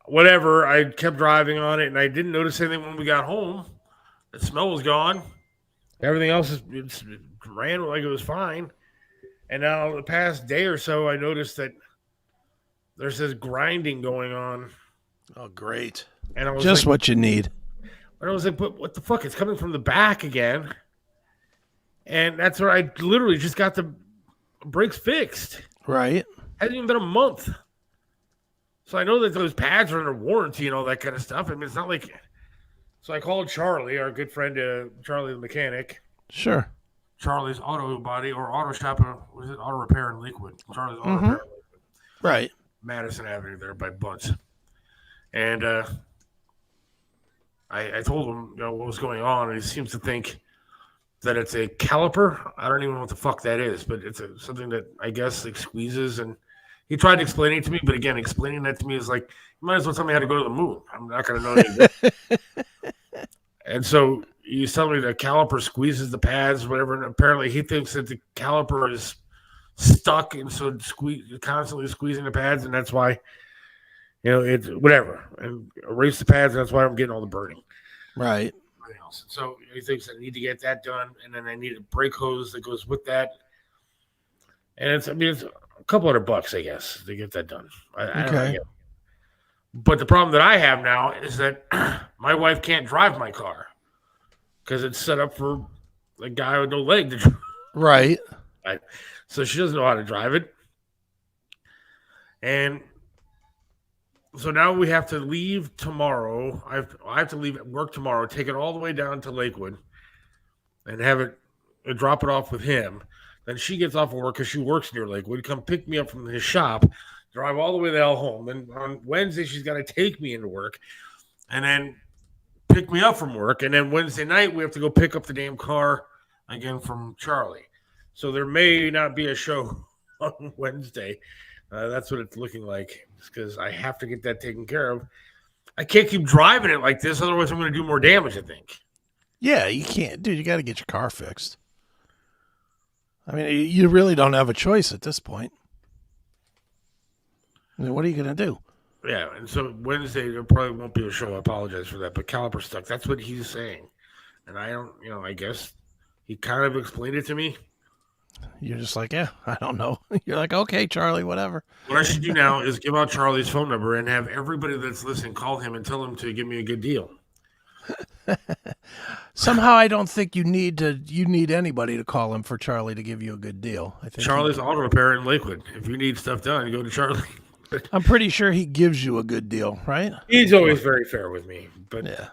A: whatever, I kept driving on it, and I didn't notice anything when we got home. The smell was gone. Everything else ran like it was fine. And now the past day or so, I noticed that there's this grinding going on.
B: Oh, great.
A: And I was
B: just what you need.
A: And I was like, but what the fuck? It's coming from the back again. And that's where I literally just got the brakes fixed.
B: Right.
A: Hasn't even been a month. So I know that those pads are under warranty and all that kind of stuff. I mean, it's not like... So I called Charlie, our good friend, Charlie the mechanic.
B: Sure.
A: Charlie's Auto Body or Auto Shop, was it Auto Repair in Lakewood? Charlie's Auto Repair in Lakewood.
B: Right.
A: Madison Avenue there by Butts. And I told him what was going on, and he seems to think that it's a caliper. I don't even know what the fuck that is, but it's something that I guess squeezes. And he tried explaining it to me, but again, explaining that to me is like, you might as well tell me how to go to the moon. I'm not going to know anything. And so he's telling me the caliper squeezes the pads, whatever, and apparently he thinks that the caliper is stuck, and so constantly squeezing the pads, and that's why, it's whatever, and erase the pads, and that's why I'm getting all the burning.
B: Right.
A: So he thinks I need to get that done, and then I need a brake hose that goes with that, and it's a couple $100, I guess, to get that done. I don't know. But the problem that I have now is that my wife can't drive my car because it's set up for a guy with no leg to drive.
B: Right.
A: Right. So she doesn't know how to drive it. And so now we have to leave tomorrow. I have to leave at work tomorrow, take it all the way down to Lakewood and have it drop it off with him. Then she gets off of work because she works near Lakewood, come pick me up from his shop, drive all the way the hell home. Then on Wednesday, she's got to take me into work and then pick me up from work. And then Wednesday night, we have to go pick up the damn car again from Charlie. So there may not be a show on Wednesday. That's what it's looking like because I have to get that taken care of. I can't keep driving it like this. Otherwise, I'm going to do more damage, I think.
B: Yeah, you can't. Dude, you got to get your car fixed. I mean, you really don't have a choice at this point. I mean, what are you going to do?
A: Yeah, and so Wednesday, there probably won't be a show. I apologize for that. But Caliper stuck. That's what he's saying. And I don't, I guess he kind of explained it to me.
B: You're just like, yeah, I don't know. You're like, okay, Charlie, whatever.
A: What I should do now is give out Charlie's phone number and have everybody that's listening call him and tell him to give me a good deal.
B: Somehow I don't think you need anybody to call him for Charlie to give you a good deal. I think
A: Charlie's Auto Repair in Lakewood. If you need stuff done, go to Charlie.
B: I'm pretty sure he gives you a good deal, right?
A: He's always very fair with me. But
B: yeah.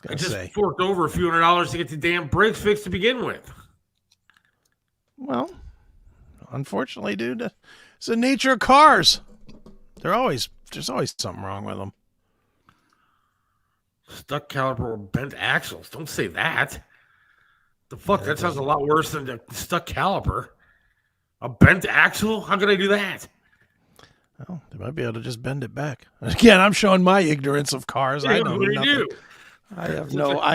A: I just forked over a few $100s to get the damn brakes fixed to begin with.
B: Well, unfortunately, dude, it's the nature of cars. There's always something wrong with them.
A: Stuck caliper or bent axles. Don't say that. The fuck? That sounds a lot worse than a stuck caliper. A bent axle? How could I do that?
B: Well, they might be able to just bend it back. Again, I'm showing my ignorance of cars.
A: Yeah,
B: I know nothing.
A: Do?
B: I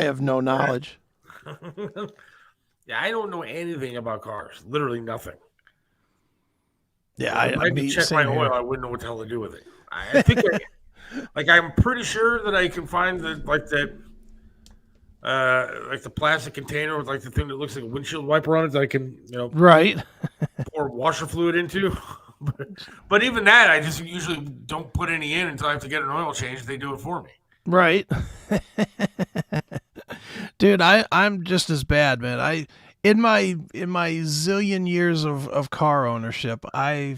B: have no knowledge.
A: Yeah, I don't know anything about cars. Literally nothing.
B: Yeah,
A: I had to check my oil. I wouldn't know what the hell to do with it. I think, I'm pretty sure that I can find like the plastic container with like the thing that looks like a windshield wiper on it that I can,
B: right,
A: pour washer fluid into. But even that, I just usually don't put any in until I have to get an oil change. They do it for me.
B: Right. Dude, I'm just as bad, man. In my zillion years of car ownership, my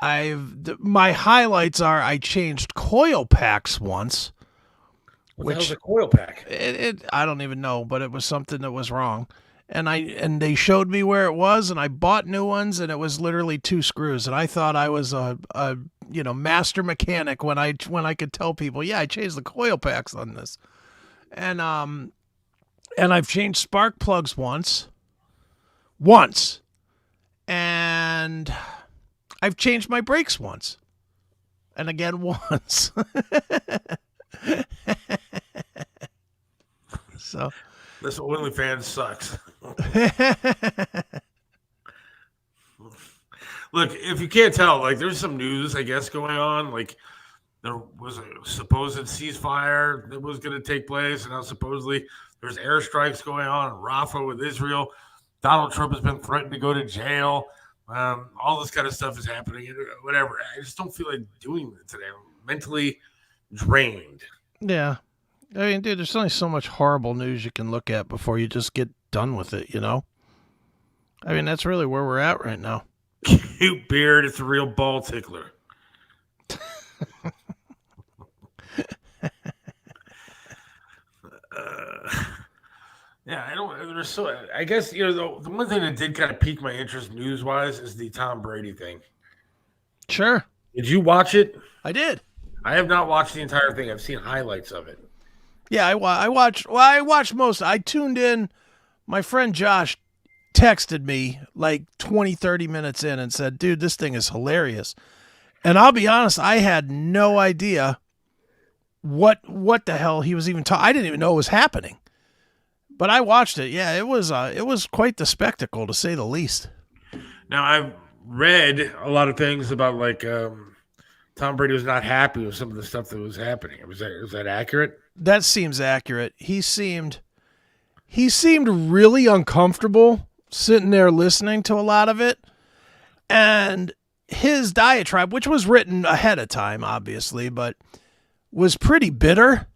B: highlights are I changed coil packs once.
A: What the hell's a coil pack?
B: I don't even know, but it was something that was wrong. And they showed me where it was, and I bought new ones, and it was literally 2 screws. And I thought I was a master mechanic when I could tell people, yeah, I changed the coil packs on this. And I've changed spark plugs once, and I've changed my brakes once, and again once. So
A: this OnlyFans sucks. Look, if you can't tell, like there's some news, I guess, going on. Like there was a supposed ceasefire that was going to take place, and now supposedly there's airstrikes going on in Rafah with Israel. Donald Trump has been threatened to go to jail. All this kind of stuff is happening. Whatever. I just don't feel like doing it today. I'm mentally drained.
B: Yeah. I mean, dude, there's only so much horrible news you can look at before you just get done with it, I mean, that's really where we're at right now.
A: Cute beard. It's a real ball tickler. Yeah, I don't. There's so. I guess the one thing that did kind of pique my interest news-wise is the Tom Brady thing.
B: Sure.
A: Did you watch it?
B: I did.
A: I have not watched the entire thing. I've seen highlights of it.
B: Yeah, I watched. Well, I watched most. I tuned in. My friend Josh texted me like 20, 30 minutes in and said, "Dude, this thing is hilarious." And I'll be honest, I had no idea what the hell he was even talking. I didn't even know it was happening. But I watched it. Yeah, it was quite the spectacle, to say the least.
A: Now, I've read a lot of things about like Tom Brady was not happy with some of the stuff that was happening. Was that accurate?
B: That seems accurate. He seemed really uncomfortable sitting there listening to a lot of it. And his diatribe, which was written ahead of time, obviously, but was pretty bitter.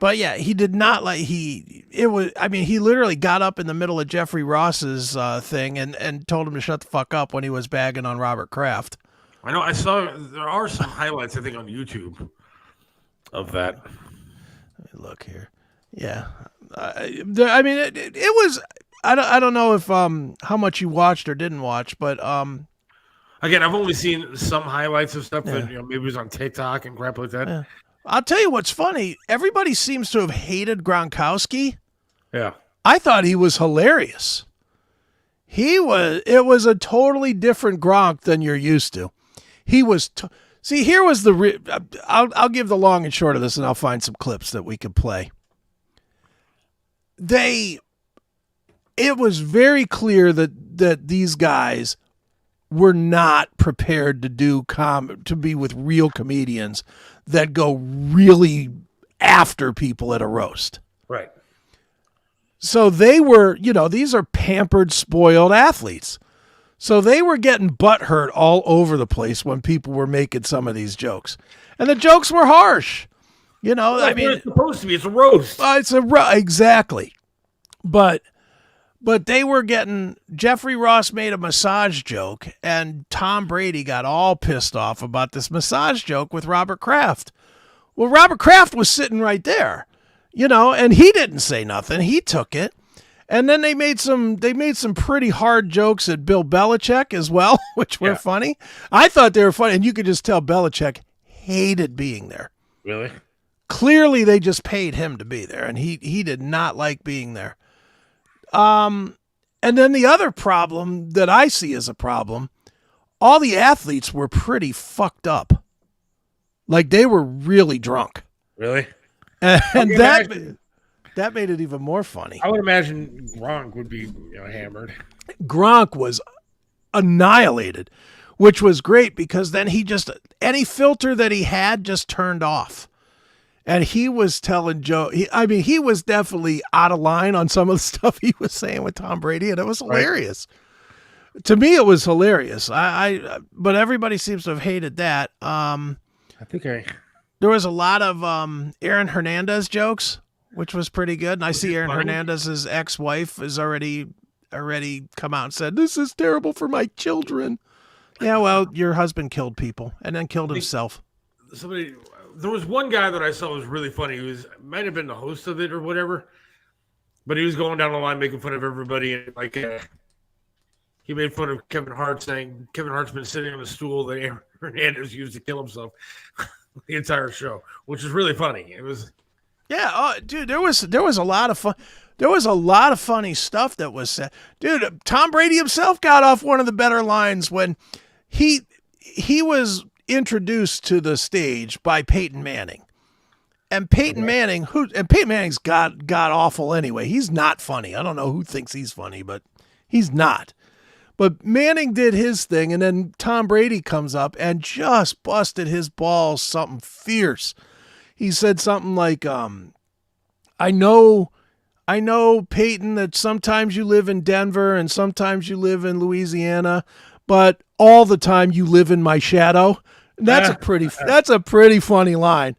B: But yeah, he did not like he literally got up in the middle of Jeffrey Ross's thing and told him to shut the fuck up when he was bagging on Robert Kraft.
A: I know. I saw there are some highlights I think on YouTube of that.
B: Let me look here. Yeah, it was. I don't know if how much you watched or didn't watch, but
A: again, I've only seen some highlights of stuff that maybe it was on TikTok and crap like that.
B: Yeah. I'll tell you what's funny. Everybody seems to have hated Gronkowski.
A: Yeah,
B: I thought he was hilarious. It was a totally different Gronk than you're used to. He was. See, here was I'll give the long and short of this, and I'll find some clips that we could play. It was very clear that these guys were not prepared to to be with real comedians that go really after people at a roast.
A: right.
B: So they were, these are pampered, spoiled athletes. So they were getting butthurt all over the place when people were making some of these jokes. And the jokes were harsh.
A: It's supposed to be. It's a roast.
B: Exactly. But they were getting, Jeffrey Ross made a massage joke, and Tom Brady got all pissed off about this massage joke with Robert Kraft. Well, Robert Kraft was sitting right there, and he didn't say nothing. He took it. And then they made some pretty hard jokes at Bill Belichick as well, which were funny. I thought they were funny, and you could just tell Belichick hated being there.
A: Really?
B: Clearly, they just paid him to be there, and he did not like being there. And then the other problem that I see as a problem, all the athletes were pretty fucked up. Like they were really drunk.
A: Really?
B: And that made it even more funny.
A: I would imagine Gronk would be hammered.
B: Gronk was annihilated, which was great because then any filter that he had just turned off. And he was telling Joe, he was definitely out of line on some of the stuff he was saying with Tom Brady, and it was hilarious. Right. To me, it was hilarious. But everybody seems to have hated that. There was a lot of Aaron Hernandez jokes, which was pretty good. And I see Aaron Hernandez's ex-wife has already come out and said, "This is terrible for my children." Yeah, well, your husband killed people and then killed himself.
A: There was one guy that I saw was really funny. He might have been the host of it or whatever, but he was going down the line making fun of everybody. And he made fun of Kevin Hart, saying Kevin Hart's been sitting on a stool that Aaron Hernandez used to kill himself the entire show, which is really funny. It was,
B: dude, there was a lot of fun. There was a lot of funny stuff that was said. Dude, Tom Brady himself got off one of the better lines when he was introduced to the stage by Peyton Manning. And Peyton Manning's god awful anyway. He's not funny. I don't know who thinks he's funny, but he's not. But Manning did his thing, and then Tom Brady comes up and just busted his balls something fierce. He said something like, I know, Peyton, that sometimes you live in Denver and sometimes you live in Louisiana, but all the time you live in my shadow. And that's a pretty funny line.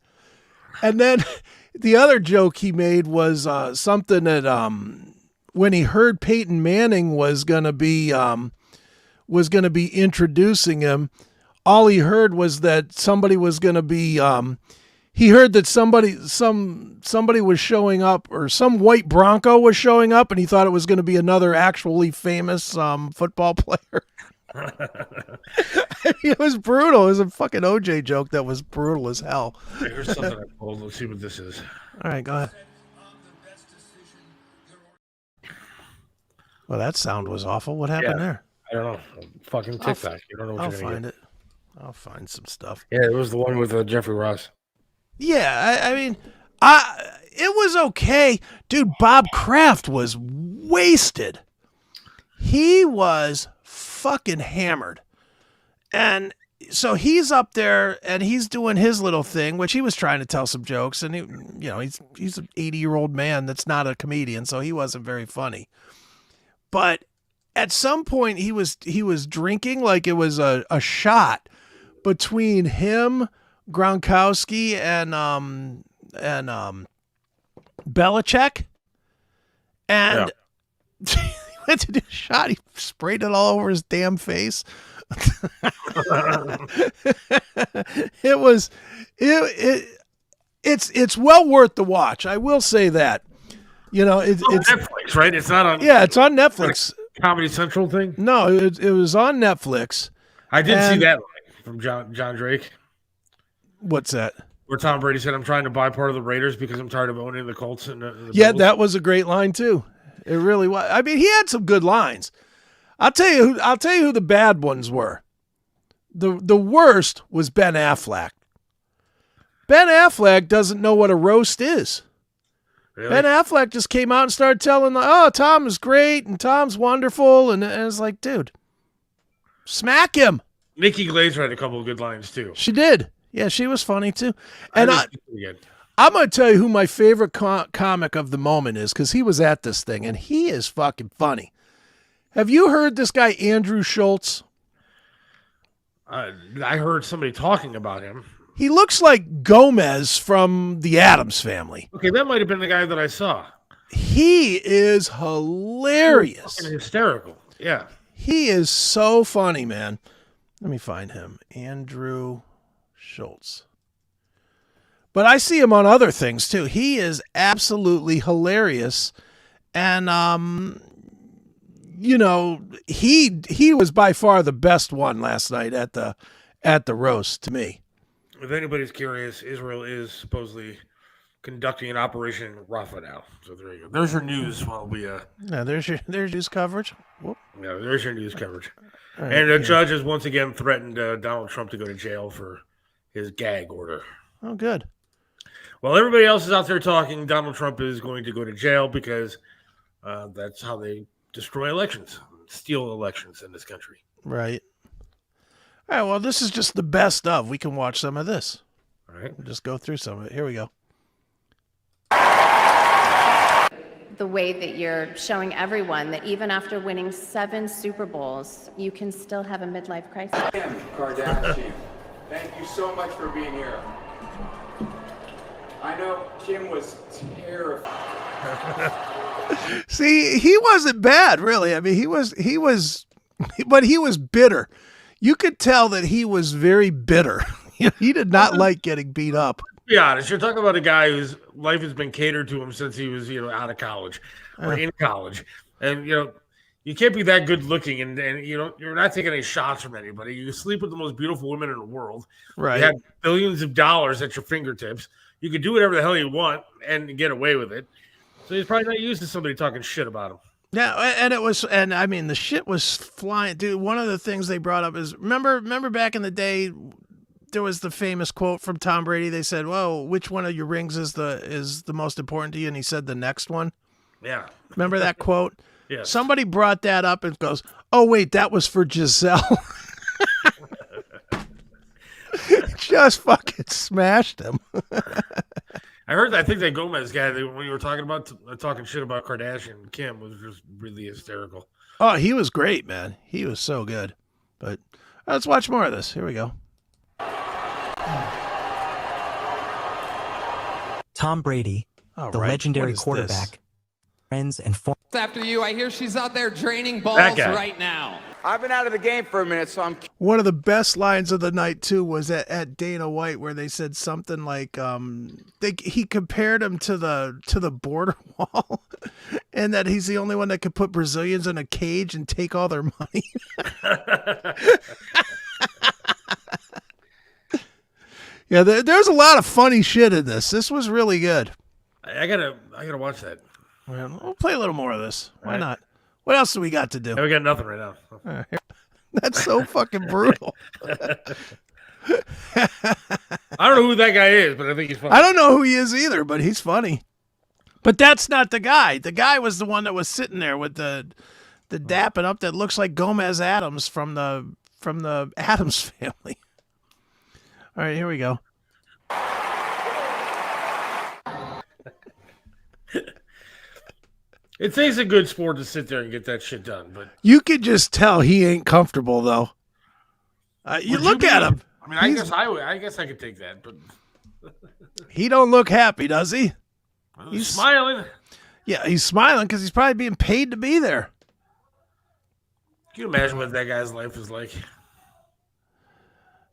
B: And then the other joke he made was something that when he heard Peyton Manning was gonna be introducing him, all he heard was that somebody was gonna be. He heard that somebody was showing up, or some white Bronco was showing up, and he thought it was going to be another actually famous football player. It was brutal. It was a fucking OJ joke that was brutal as hell.
A: Here's something I pulled. Let's see what this is.
B: All right, go ahead. Well, that sound was awful. What happened there?
A: I don't know. Fucking TikTok. You don't know what you're going to get.
B: I'll find some stuff.
A: Yeah, it was the one with Jeffrey Ross.
B: Yeah, I mean, it was okay. Dude, Bob Kraft was wasted. He was fucking hammered. And so he's up there and he's doing his little thing, which he was trying to tell some jokes. And, he's an 80-year-old man that's not a comedian, so he wasn't very funny. But at some point he was drinking like it was a shot between him, Gronkowski, and Belichick, and he went to do a shot. He sprayed it all over his damn face. It's well worth the watch. I will say that. You know, it's
A: on Netflix, right? It's not on.
B: Yeah, it's on Netflix.
A: Comedy Central thing.
B: No, it was on Netflix.
A: I did see that from John Drake.
B: What's that?
A: Where Tom Brady said, "I'm trying to buy part of the Raiders because I'm tired of owning the Colts." And the Bills.
B: That was a great line too. It really was. I mean, he had some good lines. I'll tell you who the bad ones were. The worst was Ben Affleck. Ben Affleck doesn't know what a roast is. Really? Ben Affleck just came out and started telling, Tom is great and Tom's wonderful, and it's like, dude, smack him.
A: Nikki Glaser had a couple of good lines too.
B: She did. Yeah, she was funny too. And I'm going to tell you who my favorite comic of the moment is, because he was at this thing, and he is fucking funny. Have you heard this guy, Andrew Schultz?
A: I heard somebody talking about him.
B: He looks like Gomez from the Addams Family.
A: Okay, that might have been the guy that I saw.
B: He is hilarious.
A: Fucking hysterical. Yeah.
B: He is so funny, man. Let me find him. Andrew Schultz. But I see him on other things too. He is absolutely hilarious. And he was by far the best one last night at the roast to me.
A: If anybody's curious, Israel is supposedly conducting an operation in Rafah now. So there you go. There's your news while we
B: there's your news coverage. Whoop.
A: Yeah, there's your news coverage.
B: Right,
A: and the judge has once again threatened Donald Trump to go to jail for his gag order.
B: Oh, good.
A: While everybody else is out there talking, Donald Trump is going to go to jail because that's how they destroy elections, steal elections in this country.
B: Right. All right, well, this is just the best of. We can watch some of this.
A: All right.
B: We'll just go through some of it. Here we go.
C: The way that you're showing everyone that even after winning 7 Super Bowls, you can still have a midlife crisis.
D: Kim Kardashian, thank you so much for being here. I know Kim was terrified.
B: See, he wasn't bad, really. I mean, but he was bitter. You could tell that he was very bitter. He did not like getting beat up.
A: Be honest, you're talking about a guy whose life has been catered to him since he was, out of college or in college. And, you can't be that good looking and you're not taking any shots from anybody. You sleep with the most beautiful women in the world.
B: Right.
A: You have billions of dollars at your fingertips. You can do whatever the hell you want and get away with it. So he's probably not used to somebody talking shit about him.
B: Yeah, and I mean, the shit was flying. Dude, one of the things they brought up is, remember back in the day, there was the famous quote from Tom Brady. They said, "Well, which one of your rings is the most important to you?" And he said, "The next one."
A: Yeah.
B: Remember that quote?
A: Yes.
B: Somebody brought that up and goes, "Oh wait, that was for Giselle." Just fucking smashed him.
A: I think that Gomez guy, when you were talking about talking shit about Kardashian and Kim, was just really hysterical.
B: Oh, he was great, man. He was so good. But let's watch more of this. Here we go.
E: Tom Brady, the legendary quarterback, friends and former.
F: After you, I hear she's out there draining balls right now.
D: I've been out of the game for a minute, so I'm...
B: One of the best lines of the night, too, was at Dana White, where they said something like, he compared him to the border wall, and that he's the only one that could put Brazilians in a cage and take all their money. Yeah, there's a lot of funny shit in this. This was really good.
A: I gotta watch that.
B: We'll play a little more of this. Why not? What else do we got to do?
A: We got nothing right now.
B: That's so fucking brutal.
A: I don't know who that guy is, but I think he's funny.
B: I don't know who he is either, but he's funny. But that's not the guy. The guy was the one that was sitting there with the dapping up that looks like Gomez Addams from the Addams Family. All right, here we go.
A: It takes a good sport to sit there and get that shit done, but
B: you could just tell he ain't comfortable though. You look at him.
A: I mean, I guess I could take that, but
B: he don't look happy, does he?
A: He's smiling.
B: Yeah, he's smiling because he's probably being paid to be there.
A: Can you imagine what that guy's life is like?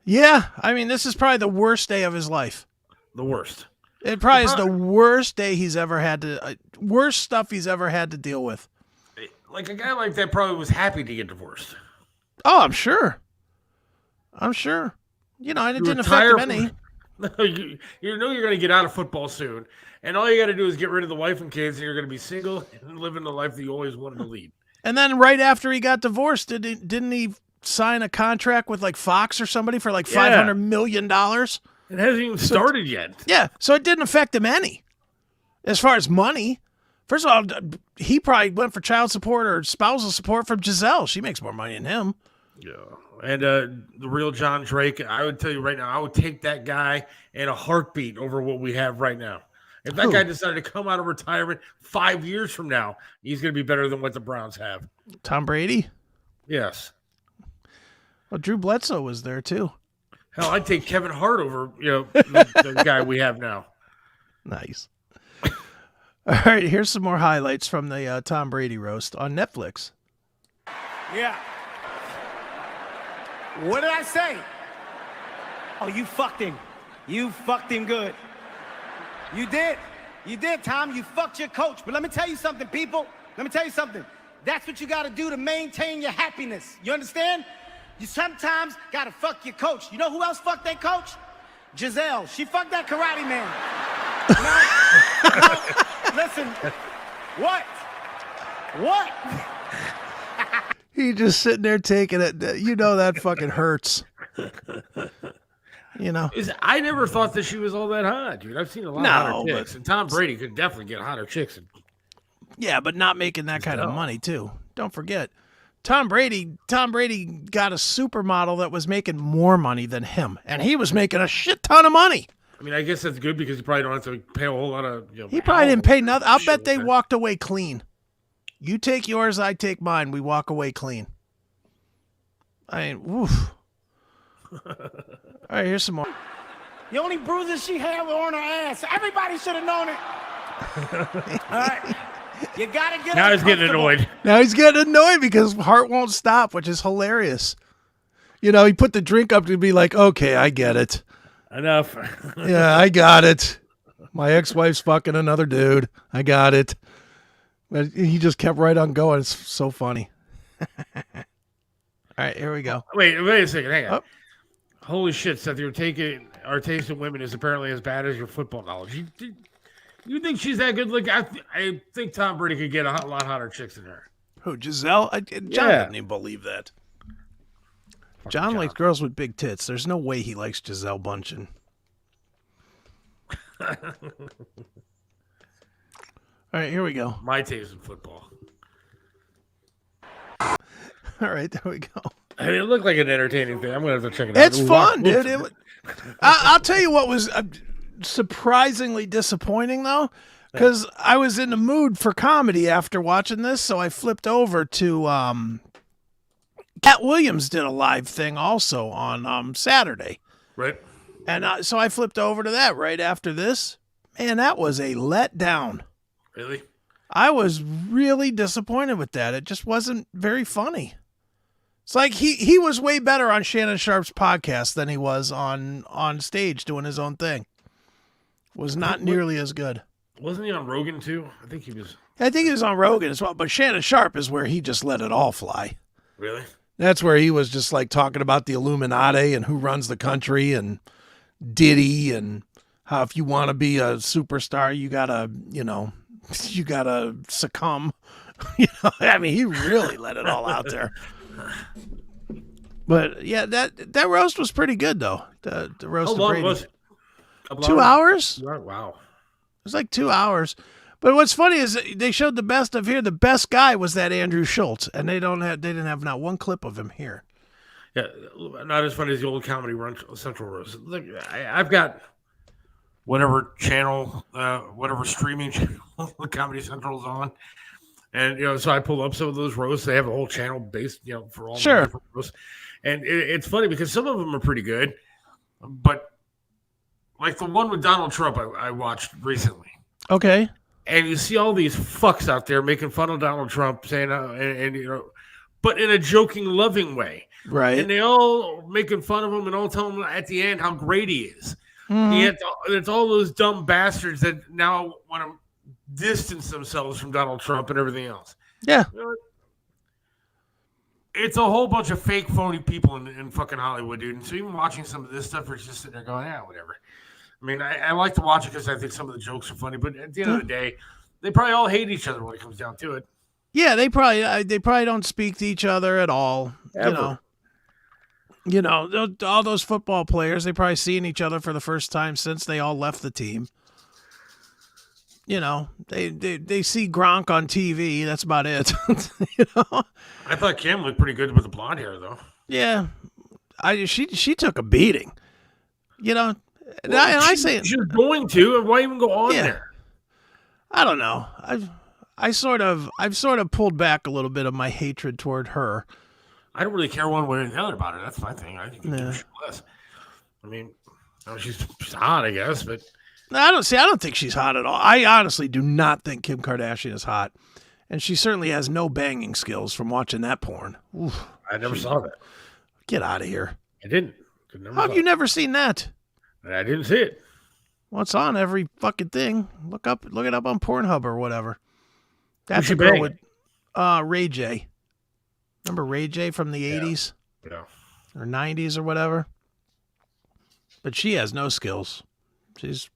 B: Yeah, I mean, this is probably the worst day of his life.
A: The worst.
B: It probably is the worst day he's ever had to, worst stuff he's ever had to deal with.
A: Like a guy like that probably was happy to get divorced.
B: Oh, I'm sure. You know, and it didn't affect him any.
A: No, you know you're going to get out of football soon, and all you got to do is get rid of the wife and kids, and you're going to be single and living the life that you always wanted to lead.
B: And then right after he got divorced, didn't he sign a contract with like Fox or somebody for like $500 million?
A: It hasn't even started yet.
B: Yeah, so it didn't affect him any. As far as money, first of all, he probably went for child support or spousal support from Giselle. She makes more money than him.
A: Yeah. And the real John Drake, I would tell you right now, I would take that guy in a heartbeat over what we have right now. If that guy decided to come out of retirement 5 years from now, he's going to be better than what the Browns have.
B: Tom Brady?
A: Yes.
B: Well, Drew Bledsoe was there too.
A: Hell, I'd take Kevin Hart over, the guy we have now.
B: Nice. All right, here's some more highlights from the Tom Brady roast on Netflix.
G: Yeah. What did I say? Oh, you fucked him. You fucked him good. You did. You did, Tom. You fucked your coach. But let me tell you something, people. Let me tell you something. That's what you got to do to maintain your happiness. You understand? You sometimes got to fuck your coach. You know who else fucked that coach? Giselle. She fucked that karate man. No, listen. What?
B: He just sitting there taking it. You know that fucking hurts. You know.
A: I never thought that she was all that hot, dude. I've seen a lot of hotter chicks. And Tom Brady could definitely get hotter chicks.
B: Yeah, but not making that kind of money, too. Don't forget. Tom Brady got a supermodel that was making more money than him. And he was making a shit ton of money.
A: I mean, I guess that's good because you probably don't have to pay a whole lot of...
B: he probably didn't pay nothing. I'll bet they walked away clean. You take yours, I take mine. We walk away clean. I mean, woof. All right, here's some more.
G: The only bruises she had were on her ass. Everybody should have known it. All right. You got to get
A: Now he's getting annoyed.
B: Now he's getting annoyed because Hart won't stop, which is hilarious. You know, he put the drink up to be like, okay, I get it.
A: Enough.
B: Yeah, I got it. My ex-wife's fucking another dude. I got it. But he just kept right on going. It's so funny. All right, here we go.
A: Wait a second. Hang on. Oh. Holy shit, Seth, our taste in women is apparently as bad as your football knowledge. You think she's that good looking? I think Tom Brady could get a lot hotter chicks than her.
B: Who, Giselle? John doesn't even believe that. John likes girls with big tits. There's no way he likes Giselle Bundchen. All right, here we go.
A: My taste in football.
B: All right, there we go.
A: I mean, it looked like an entertaining thing. I'm going to have to check it out.
B: It's fun, dude. I'll tell you what was surprisingly disappointing, though, because I was in the mood for comedy after watching this, so I flipped over to Cat Williams did a live thing also on Saturday.
A: Right.
B: And so I flipped over to that right after this. Man, that was a letdown.
A: Really?
B: I was really disappointed with that. It just wasn't very funny. It's like he was way better on Shannon Sharp's podcast than he was on stage doing his own thing. Was not nearly as good.
A: Wasn't he on Rogan too? I think he was
B: on Rogan as well, but Shannon Sharp is where he just let it all fly.
A: Really?
B: That's where he was just like talking about the Illuminati and who runs the country and Diddy and how if you want to be a superstar, you gotta succumb. I mean, he really let it all out there. But yeah, that roast was pretty good though. The roast.
A: How long was it?
B: 2 hours?
A: Wow.
B: It was like 2 hours. But what's funny is they showed the best of here. The best guy was that Andrew Schultz, and they didn't have not one clip of him here.
A: Yeah, not as funny as the old Comedy Central roast. Look, I've got whatever channel, whatever streaming channel Comedy Central's on. And, so I pull up some of those roasts. They have a whole channel based, for all the different roasts. And it's funny because some of them are pretty good. But like the one with Donald Trump I watched recently.
B: Okay.
A: And you see all these fucks out there making fun of Donald Trump, saying, and you know, but in a joking, loving way.
B: Right.
A: And they all making fun of him and all telling him at the end how great he is.
B: Mm-hmm.
A: Yet it's all those dumb bastards that now want to distance themselves from Donald Trump and everything else.
B: Yeah.
A: You know, it's a whole bunch of fake, phony people in fucking Hollywood, dude. And so even watching some of this stuff, we're just sitting there going, yeah, whatever. I mean, I like to watch it because I think some of the jokes are funny, but at the end of the day, they probably all hate each other when it comes down to it.
B: Yeah, they probably don't speak to each other at all.
A: Ever.
B: You know, all those football players, they probably seen each other for the first time since they all left the team. You know, they see Gronk on TV. That's about it. You know.
A: I thought Kim looked pretty good with the blonde hair, though.
B: Yeah, she took a beating. You know.
A: Well,
B: I say
A: she's going to, and why even go on there?
B: I don't know. I've sort of pulled back a little bit of my hatred toward her.
A: I don't really care one way or the other about her. That's my thing. I think you can less. I mean, she's hot, I guess, but
B: I don't think she's hot at all. I honestly do not think Kim Kardashian is hot, and she certainly has no banging skills from watching that porn. Oof,
A: I never saw that.
B: Get out of here!
A: I didn't.
B: How have you never seen that?
A: I didn't see it.
B: Well, it's on every fucking thing. Look it up on Pornhub or whatever. That's
A: Who's
B: a girl
A: banging?
B: with Ray J. Remember Ray J from the 80s?
A: Yeah.
B: Or 90s or whatever? But she has no skills. She's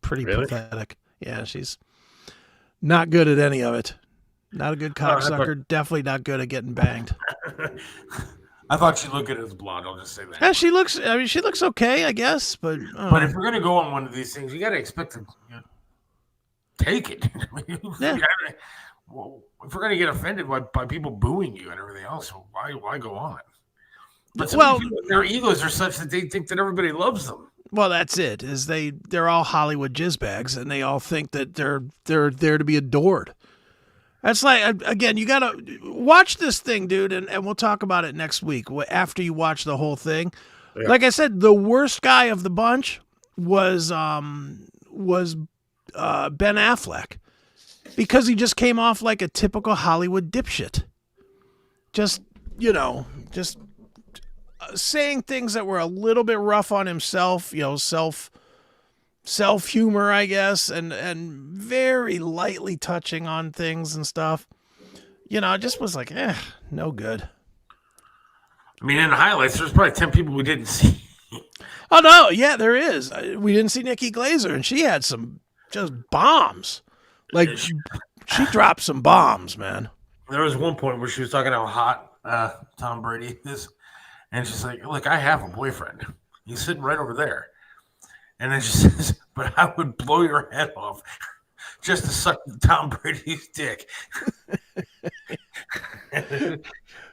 B: pretty pathetic. Yeah, she's not good at any of it. Not a good cocksucker. Definitely not good at getting banged.
A: I thought she looked good as blonde. I'll just say that.
B: Yeah, she looks okay, I guess. But
A: if we're gonna go on one of these things, you got to expect to take it.
B: Yeah.
A: Well, if we're gonna get offended by people booing you and everything else, why go on? But their egos are such that they think that everybody loves them.
B: Well, that's it. Is they're all Hollywood jizzbags, and they all think that they're there to be adored. That's like, again, you got to watch this thing, dude, and we'll talk about it next week after you watch the whole thing. Yeah. Like I said, the worst guy of the bunch was Ben Affleck, because he just came off like a typical Hollywood dipshit. Just saying things that were a little bit rough on himself, self humor, I guess, and very lightly touching on things and stuff. It just was like, no good.
A: I mean, in the highlights, there's probably 10 people we didn't see.
B: Oh no, yeah, there is. We didn't see Nikki Glaser, and she had some just bombs. Like she dropped some bombs, man. There
A: was one point where she was talking how hot Tom Brady is, and she's like, "Look, I have a boyfriend. He's sitting right over there." And then she says, "But I would blow your head off just to suck Tom Brady's dick."
B: It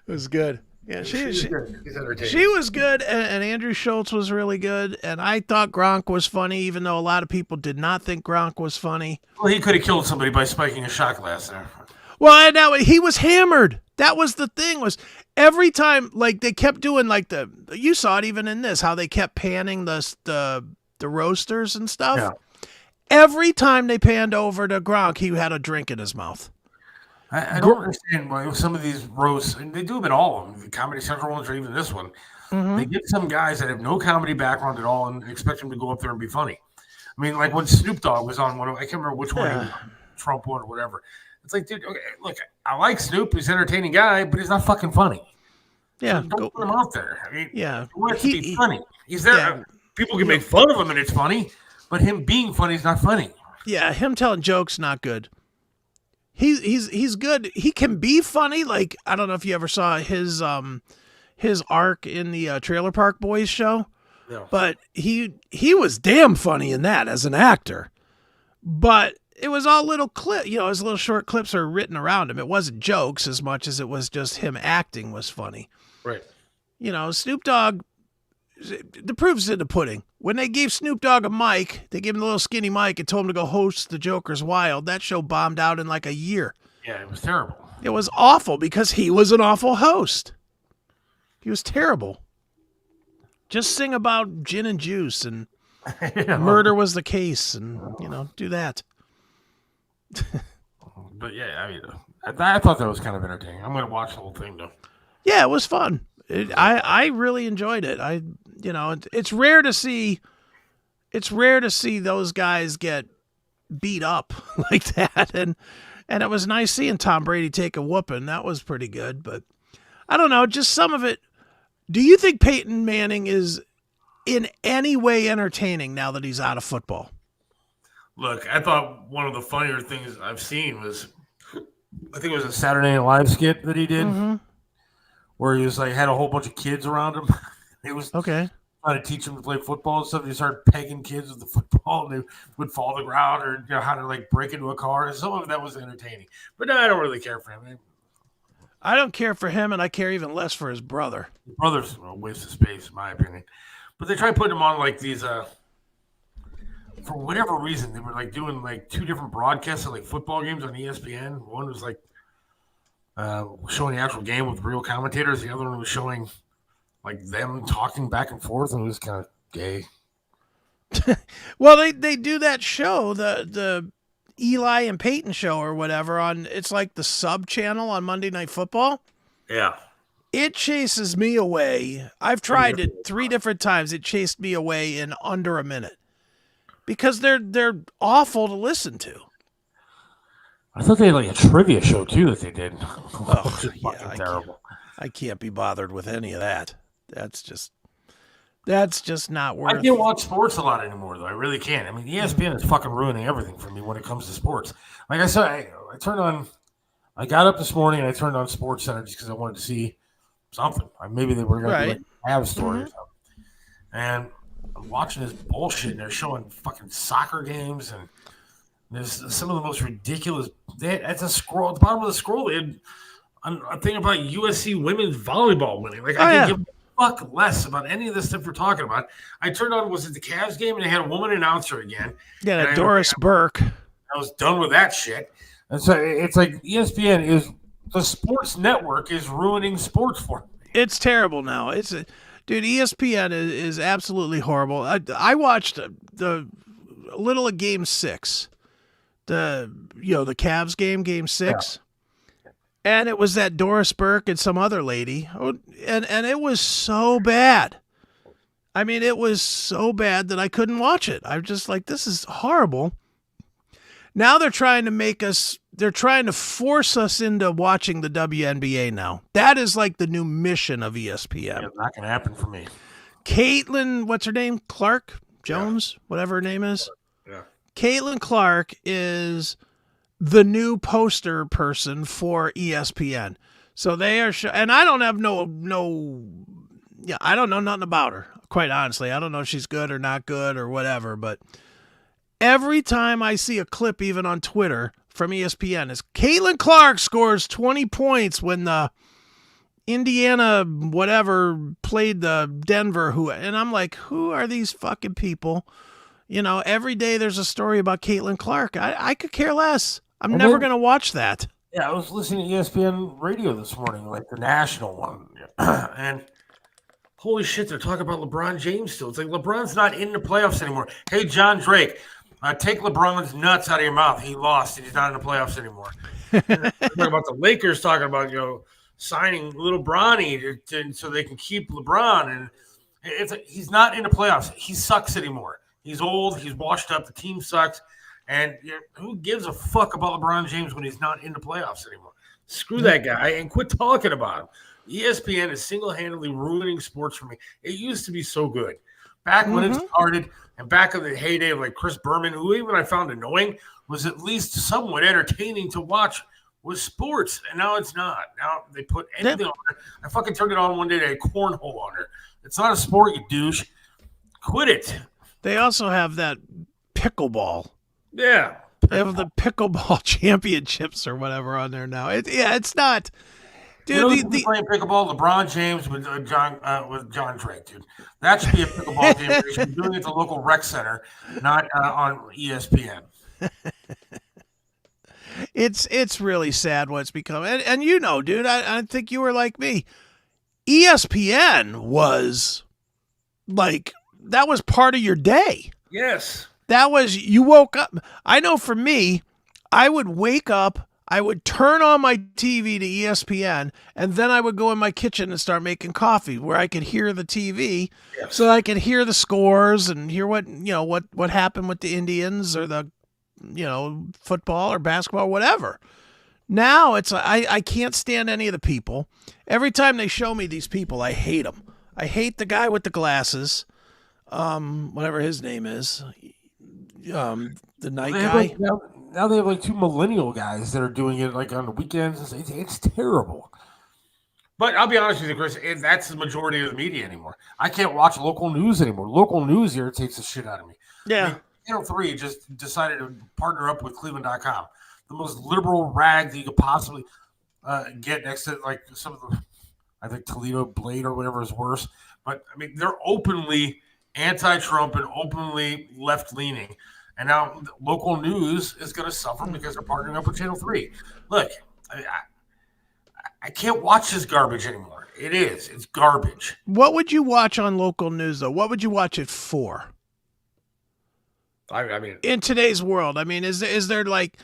B: was good. Yeah, she was good, and Andrew Schultz was really good, and I thought Gronk was funny, even though a lot of people did not think Gronk was funny.
A: Well, he could have killed somebody by spiking a shot glass there.
B: Well, and now he was hammered. That was the thing, was every time, like, they kept doing, like, you saw it even in this, how they kept panning the roasters and stuff. Yeah. Every time they panned over to Gronk, he had a drink in his mouth.
A: I don't understand why some of these roasts, and they do them in all of them, the Comedy Central ones or even this one, they get some guys that have no comedy background at all and expect them to go up there and be funny. I mean, like when Snoop Dogg was on one, I can't remember which one, Trump one or whatever. It's like, dude, okay, look, I like Snoop. He's an entertaining guy, but he's not fucking funny.
B: Yeah.
A: So don't put him out there. I mean, he wants to be funny. He's there.
B: Yeah.
A: People can make fun of him and it's funny, but him being funny is not funny.
B: Yeah, him telling jokes, not good. He's good. He can be funny. Like, I don't know if you ever saw his arc in the Trailer Park Boys show, but he was damn funny in that as an actor. But it was all little his little short clips are written around him. It wasn't jokes as much as it was just him acting was funny.
A: Right.
B: Snoop Dogg, the proof's in the pudding. When they gave Snoop Dogg a mic, they gave him a little skinny mic and told him to go host The Joker's Wild. That show bombed out in like a year.
A: Yeah, it was terrible.
B: It was awful because he was an awful host. He was terrible. Just sing about gin and juice and murder was the case and, do that.
A: But yeah, I mean, I thought that was kind of entertaining. I'm going to watch the whole thing though.
B: Yeah, it was fun. I really enjoyed it. It's rare to see. It's rare to see those guys get beat up like that, and it was nice seeing Tom Brady take a whooping. That was pretty good. But I don't know, just some of it. Do you think Peyton Manning is in any way entertaining now that he's out of football?
A: Look, I thought one of the funnier things I've seen was, I think it was a Saturday Night Live skit that he did, where he was like had a whole bunch of kids around him. He was
B: Okay.
A: trying to teach them to play football and stuff. He started pegging kids with the football, and they would fall to the ground, or how to like break into a car. Some of that was entertaining, but no, I don't really care for him.
B: I don't care for him, and I care even less for his brother.
A: His brother's a waste of space, in my opinion. But they try putting him on like these. For whatever reason, they were like doing like two different broadcasts of like football games on ESPN. One was like showing the actual game with real commentators. The other one was showing like them talking back and forth, and it was kind of gay.
B: Well, they do that show, the Eli and Peyton show or whatever, on, it's like the sub channel on Monday Night Football.
A: Yeah.
B: It chases me away. I've tried it 3 different times. It chased me away in under a minute because they're awful to listen to.
A: I thought they had like a trivia show too that they did.
B: Oh,
A: Fucking terrible.
B: I can't be bothered with any of that. That's just not worth.
A: I can't watch sports a lot anymore, though. I really can't. I mean, ESPN is fucking ruining everything for me when it comes to sports. Like I said, I got up this morning and I turned on Sports Center just because I wanted to see something. Maybe they were going to do like a Avs story or something. And I'm watching this bullshit, and they're showing fucking soccer games, and there's some of the most ridiculous. At the bottom of the scroll, they had a thing about USC women's volleyball winning. Like, I can't give a fuck less about any of this stuff we're talking about. I turned on, was it the Cavs game? And they had a woman announcer again.
B: Yeah, Doris Burke.
A: I was done with that shit. And so it's like ESPN is, the sports network is ruining sports for me.
B: It's terrible now. Dude, ESPN is absolutely horrible. I watched a little of Game 6. The Cavs game 6. Yeah. And it was that Doris Burke and some other lady. And it was so bad. I mean, it was so bad that I couldn't watch it. I'm just like, this is horrible. Now they're trying to force us into watching the WNBA now. That is like the new mission of ESPN.
A: Yeah, not going to happen for me.
B: Caitlin, what's her name? Clark Jones, whatever her name is.
A: Yeah.
B: Caitlin Clark is the new poster person for ESPN. So they are, and I don't have I don't know nothing about her, quite honestly. I don't know if she's good or not good or whatever, but every time I see a clip, even on Twitter from ESPN, is Caitlin Clark scores 20 points when the Indiana whatever played the Denver and I'm like, who are these fucking people? Every day there's a story about Caitlin Clark. I could care less. I'm never going to watch that.
A: Yeah, I was listening to ESPN radio this morning, like the national one. And holy shit, they're talking about LeBron James still. It's like LeBron's not in the playoffs anymore. Hey, John Drake, take LeBron's nuts out of your mouth. He lost, and he's not in the playoffs anymore. Talking about the Lakers, talking about signing little Bronny so they can keep LeBron, and it's like, he's not in the playoffs. He sucks anymore. He's old. He's washed up. The team sucks, and who gives a fuck about LeBron James when he's not in the playoffs anymore? Screw that guy and quit talking about him. ESPN is single-handedly ruining sports for me. It used to be so good. Back when it started, and back in the heyday of like Chris Berman, who even I found annoying, was at least somewhat entertaining to watch, was sports. And now it's not. Now they put anything on it. I fucking turned it on one day, they had cornhole on it. It's not a sport, you douche. Quit it.
B: They also have that pickleball.
A: Yeah.
B: They have the pickleball championships or whatever on there now. It's not. Dude,
A: playing pickleball, LeBron James with John Drake, dude. That should be a pickleball game. They should be doing it at the local rec center, not on ESPN.
B: It's really sad what it's become. And dude, I think you were like me. ESPN was like, that was part of your day.
A: Yes.
B: That was, you woke up. I know for me, I would wake up, I would turn on my TV to ESPN, and then I would go in my kitchen and start making coffee where I could hear the TV, so I could hear the scores and hear what happened with the Indians or the football or basketball or whatever. Now it's I can't stand any of the people. Every time they show me these people, I hate them. I hate the guy with the glasses, whatever his name is, the night guy.
A: Now they have like 2 millennial guys that are doing it like on the weekends. It's terrible. But I'll be honest with you, Chris, that's the majority of the media anymore. I can't watch local news anymore. Local news irritates the shit out of me.
B: Yeah.
A: I mean, Channel 3 just decided to partner up with Cleveland.com, the most liberal rag that you could possibly get next to like some of the, I think Toledo Blade or whatever is worse. But I mean, they're openly anti-Trump and openly left-leaning. And now local news is going to suffer because they're partnering up with Channel 3. Look, I can't watch this garbage anymore. It's garbage.
B: What would you watch on local news, though? What would you watch it for?
A: I mean,
B: in today's world, I mean, is there like,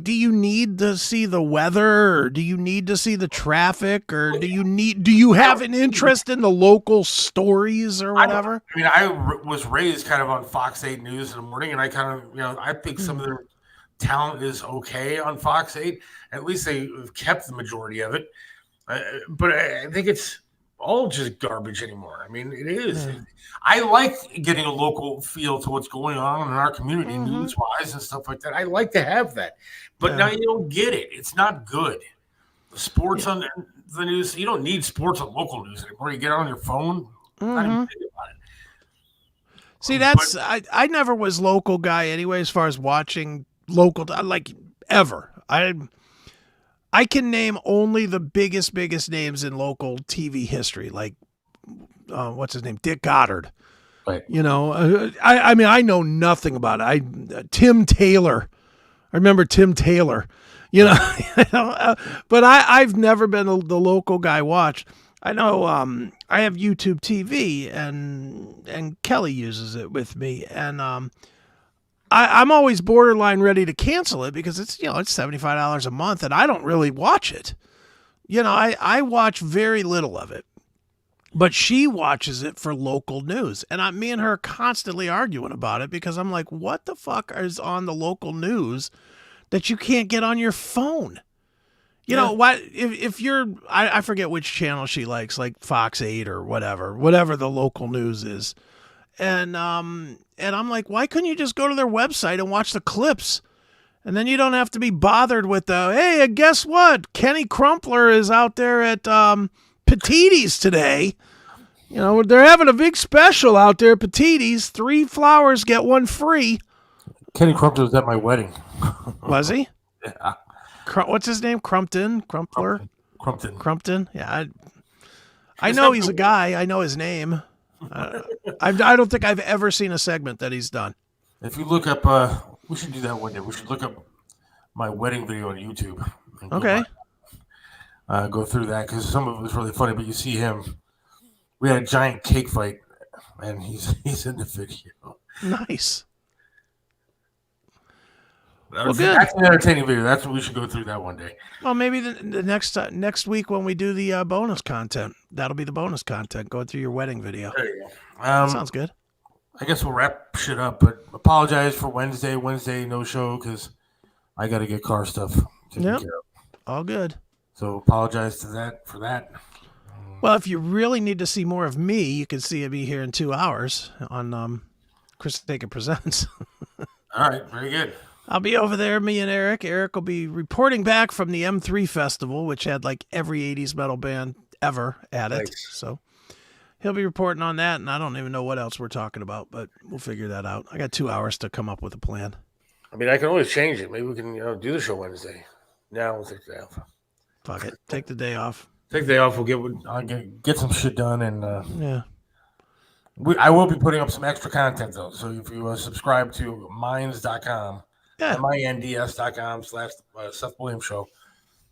B: do you need to see the weather, or do you need to see the traffic, or do you have an interest in the local stories or whatever?
A: I was raised kind of on Fox 8 News in the morning, and I kind of, I think some of their talent is okay on Fox 8. At least they've kept the majority of it. But I think it's all just garbage anymore. I mean, it is. Yeah. I like getting a local feel to what's going on in our community, news-wise and stuff like that. I like to have that. But now you don't get it. It's not good. The sports on the news, you don't need sports on local news anymore. You get it on your phone. Not even think about it.
B: See, I never was local guy anyway, as far as watching local, like ever. I can name only the biggest names in local TV history, like what's his name, Dick Goddard.
A: Right.
B: I mean, I know nothing about it. Tim Taylor. I remember Tim Taylor. But I've never been the local guy watched. I know I have YouTube TV and Kelly uses it with me, and I'm always borderline ready to cancel it because it's $75 a month and I don't really watch it. I watch very little of it, but she watches it for local news, and me and her are constantly arguing about it because I'm like, what the fuck is on the local news that you can't get on your phone? What if you're I forget which channel she likes, like Fox 8 or whatever the local news is. And I'm like, why couldn't you just go to their website and watch the clips? And then you don't have to be bothered with hey, guess what? Kenny Crumpler is out there at Petiti's today. They're having a big special out there at Petiti's. 3 flowers, get 1 free.
A: Kenny Crumpler was at my wedding.
B: Was he?
A: Yeah.
B: What's his name? Crumpler? Crumpton? Yeah. I know he's a guy. I know his name. I don't think I've ever seen a segment that he's done.
A: If you look up, we should do that one day. We should look up my wedding video on YouTube.
B: Okay.
A: Go through that because some of it was really funny. But you see him. We had a giant cake fight, and he's in the video.
B: Nice.
A: Well, good. That's an entertaining video. That's what we should go through that one day.
B: Well, maybe the next week when we do the bonus content, that'll be the bonus content, going through your wedding video.
A: There you go.
B: Sounds good.
A: I guess we'll wrap shit up, but apologize for Wednesday no show because I got to get car stuff taken care of.
B: All good.
A: So apologize for that.
B: Well, if you really need to see more of me, you can see me here in 2 hours on Chris Taken Presents.
A: All right, very good.
B: I'll be over there, me and Eric. Eric will be reporting back from the M3 Festival, which had like every 80s metal band ever at it. Nice. So he'll be reporting on that, and I don't even know what else we're talking about, but we'll figure that out. I got 2 hours to come up with a plan.
A: I mean, I can always change it. Maybe we can do the show Wednesday. Now we'll take the day off.
B: Fuck it. Take the day off.
A: Take the day off. I'll get some shit done, and
B: yeah.
A: I will be putting up some extra content, though. So if you subscribe to minds.com, minds.com/Seth Williams Show,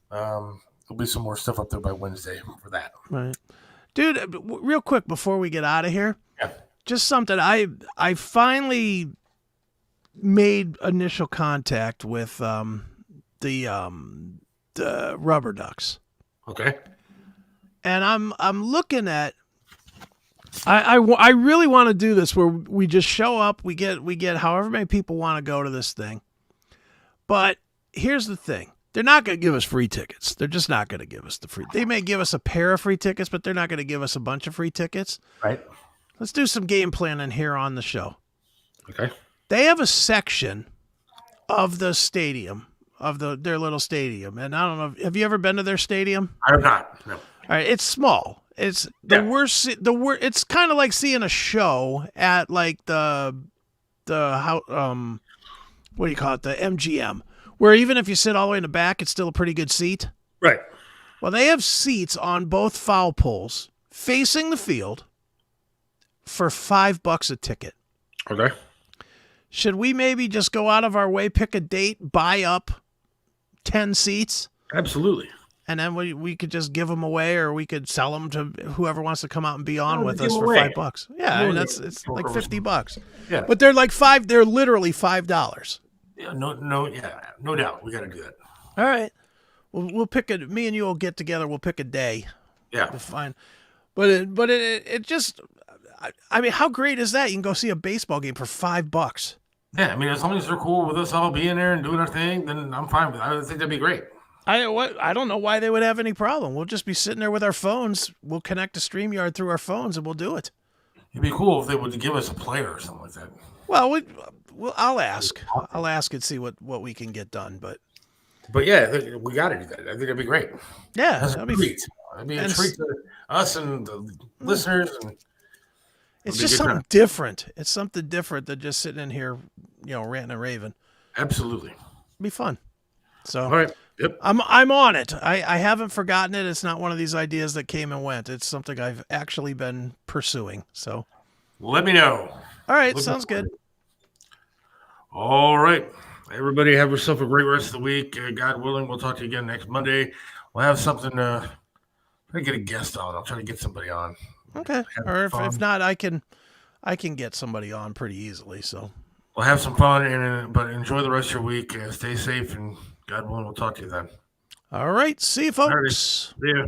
A: there'll be some more stuff up there by Wednesday for that.
B: Right. Dude, real quick before we get out of here, just something I finally made initial contact with the rubber ducks.
A: Okay.
B: And I'm looking at. I really want to do this where we just show up. We get however many people want to go to this thing. But here's the thing. They're not going to give us free tickets. They're just not going to give us the free. They may give us a pair of free tickets, but they're not going to give us a bunch of free tickets.
A: Right.
B: Let's do some game planning here on the show.
A: Okay.
B: They have a section of the stadium, of their little stadium. And I don't know, have you ever been to their stadium?
A: I have not. No.
B: All right, it's small. It's the worst. It's kind of like seeing a show at like the how what do you call it? The MGM, where even if you sit all the way in the back, it's still a pretty good seat.
A: Right.
B: Well, they have seats on both foul poles facing the field for $5 a ticket.
A: Okay.
B: Should we maybe just go out of our way, pick a date, buy up 10 seats?
A: Absolutely.
B: And then we could just give them away, or we could sell them to whoever wants to come out and be on with us for $5. Yeah, I mean, it's like $50.
A: Yeah.
B: But they're like they're literally $5.
A: Yeah, no doubt. We got to do that.
B: All right. We'll pick me and you will get together. We'll pick a day.
A: Yeah.
B: To find. But it just, I mean, how great is that? You can go see a baseball game for $5.
A: Yeah, I mean, as long as they're cool with us all being there and doing our thing, then I'm fine with it. I think that'd be great.
B: I don't know why they would have any problem. We'll just be sitting there with our phones. We'll connect to StreamYard through our phones, and we'll do it.
A: It'd be cool if they would give us a player or something like that.
B: Well, I'll ask. I'll ask and see what we can get done.
A: But yeah, we got to do that. I think that'd be great.
B: Yeah,
A: that'd be great. That'd be a treat to us and the listeners. And
B: it's just something different. It's something different than just sitting in here, ranting and raving.
A: Absolutely,
B: it'd be fun. So,
A: all right. Yep.
B: I'm on it. I haven't forgotten it. It's not one of these ideas that came and went. It's something I've actually been pursuing. So
A: let me know.
B: All right. Sounds good.
A: All right. Everybody have yourself a great rest of the week. God willing, we'll talk to you again next Monday. We'll have something try to get a guest on. I'll try to get somebody on.
B: Okay. Or if not, I can get somebody on pretty easily. So
A: we'll have some fun, but enjoy the rest of your week. Stay safe, and God willing, we'll talk to you then.
B: All right. See you, folks.
A: All right. See ya.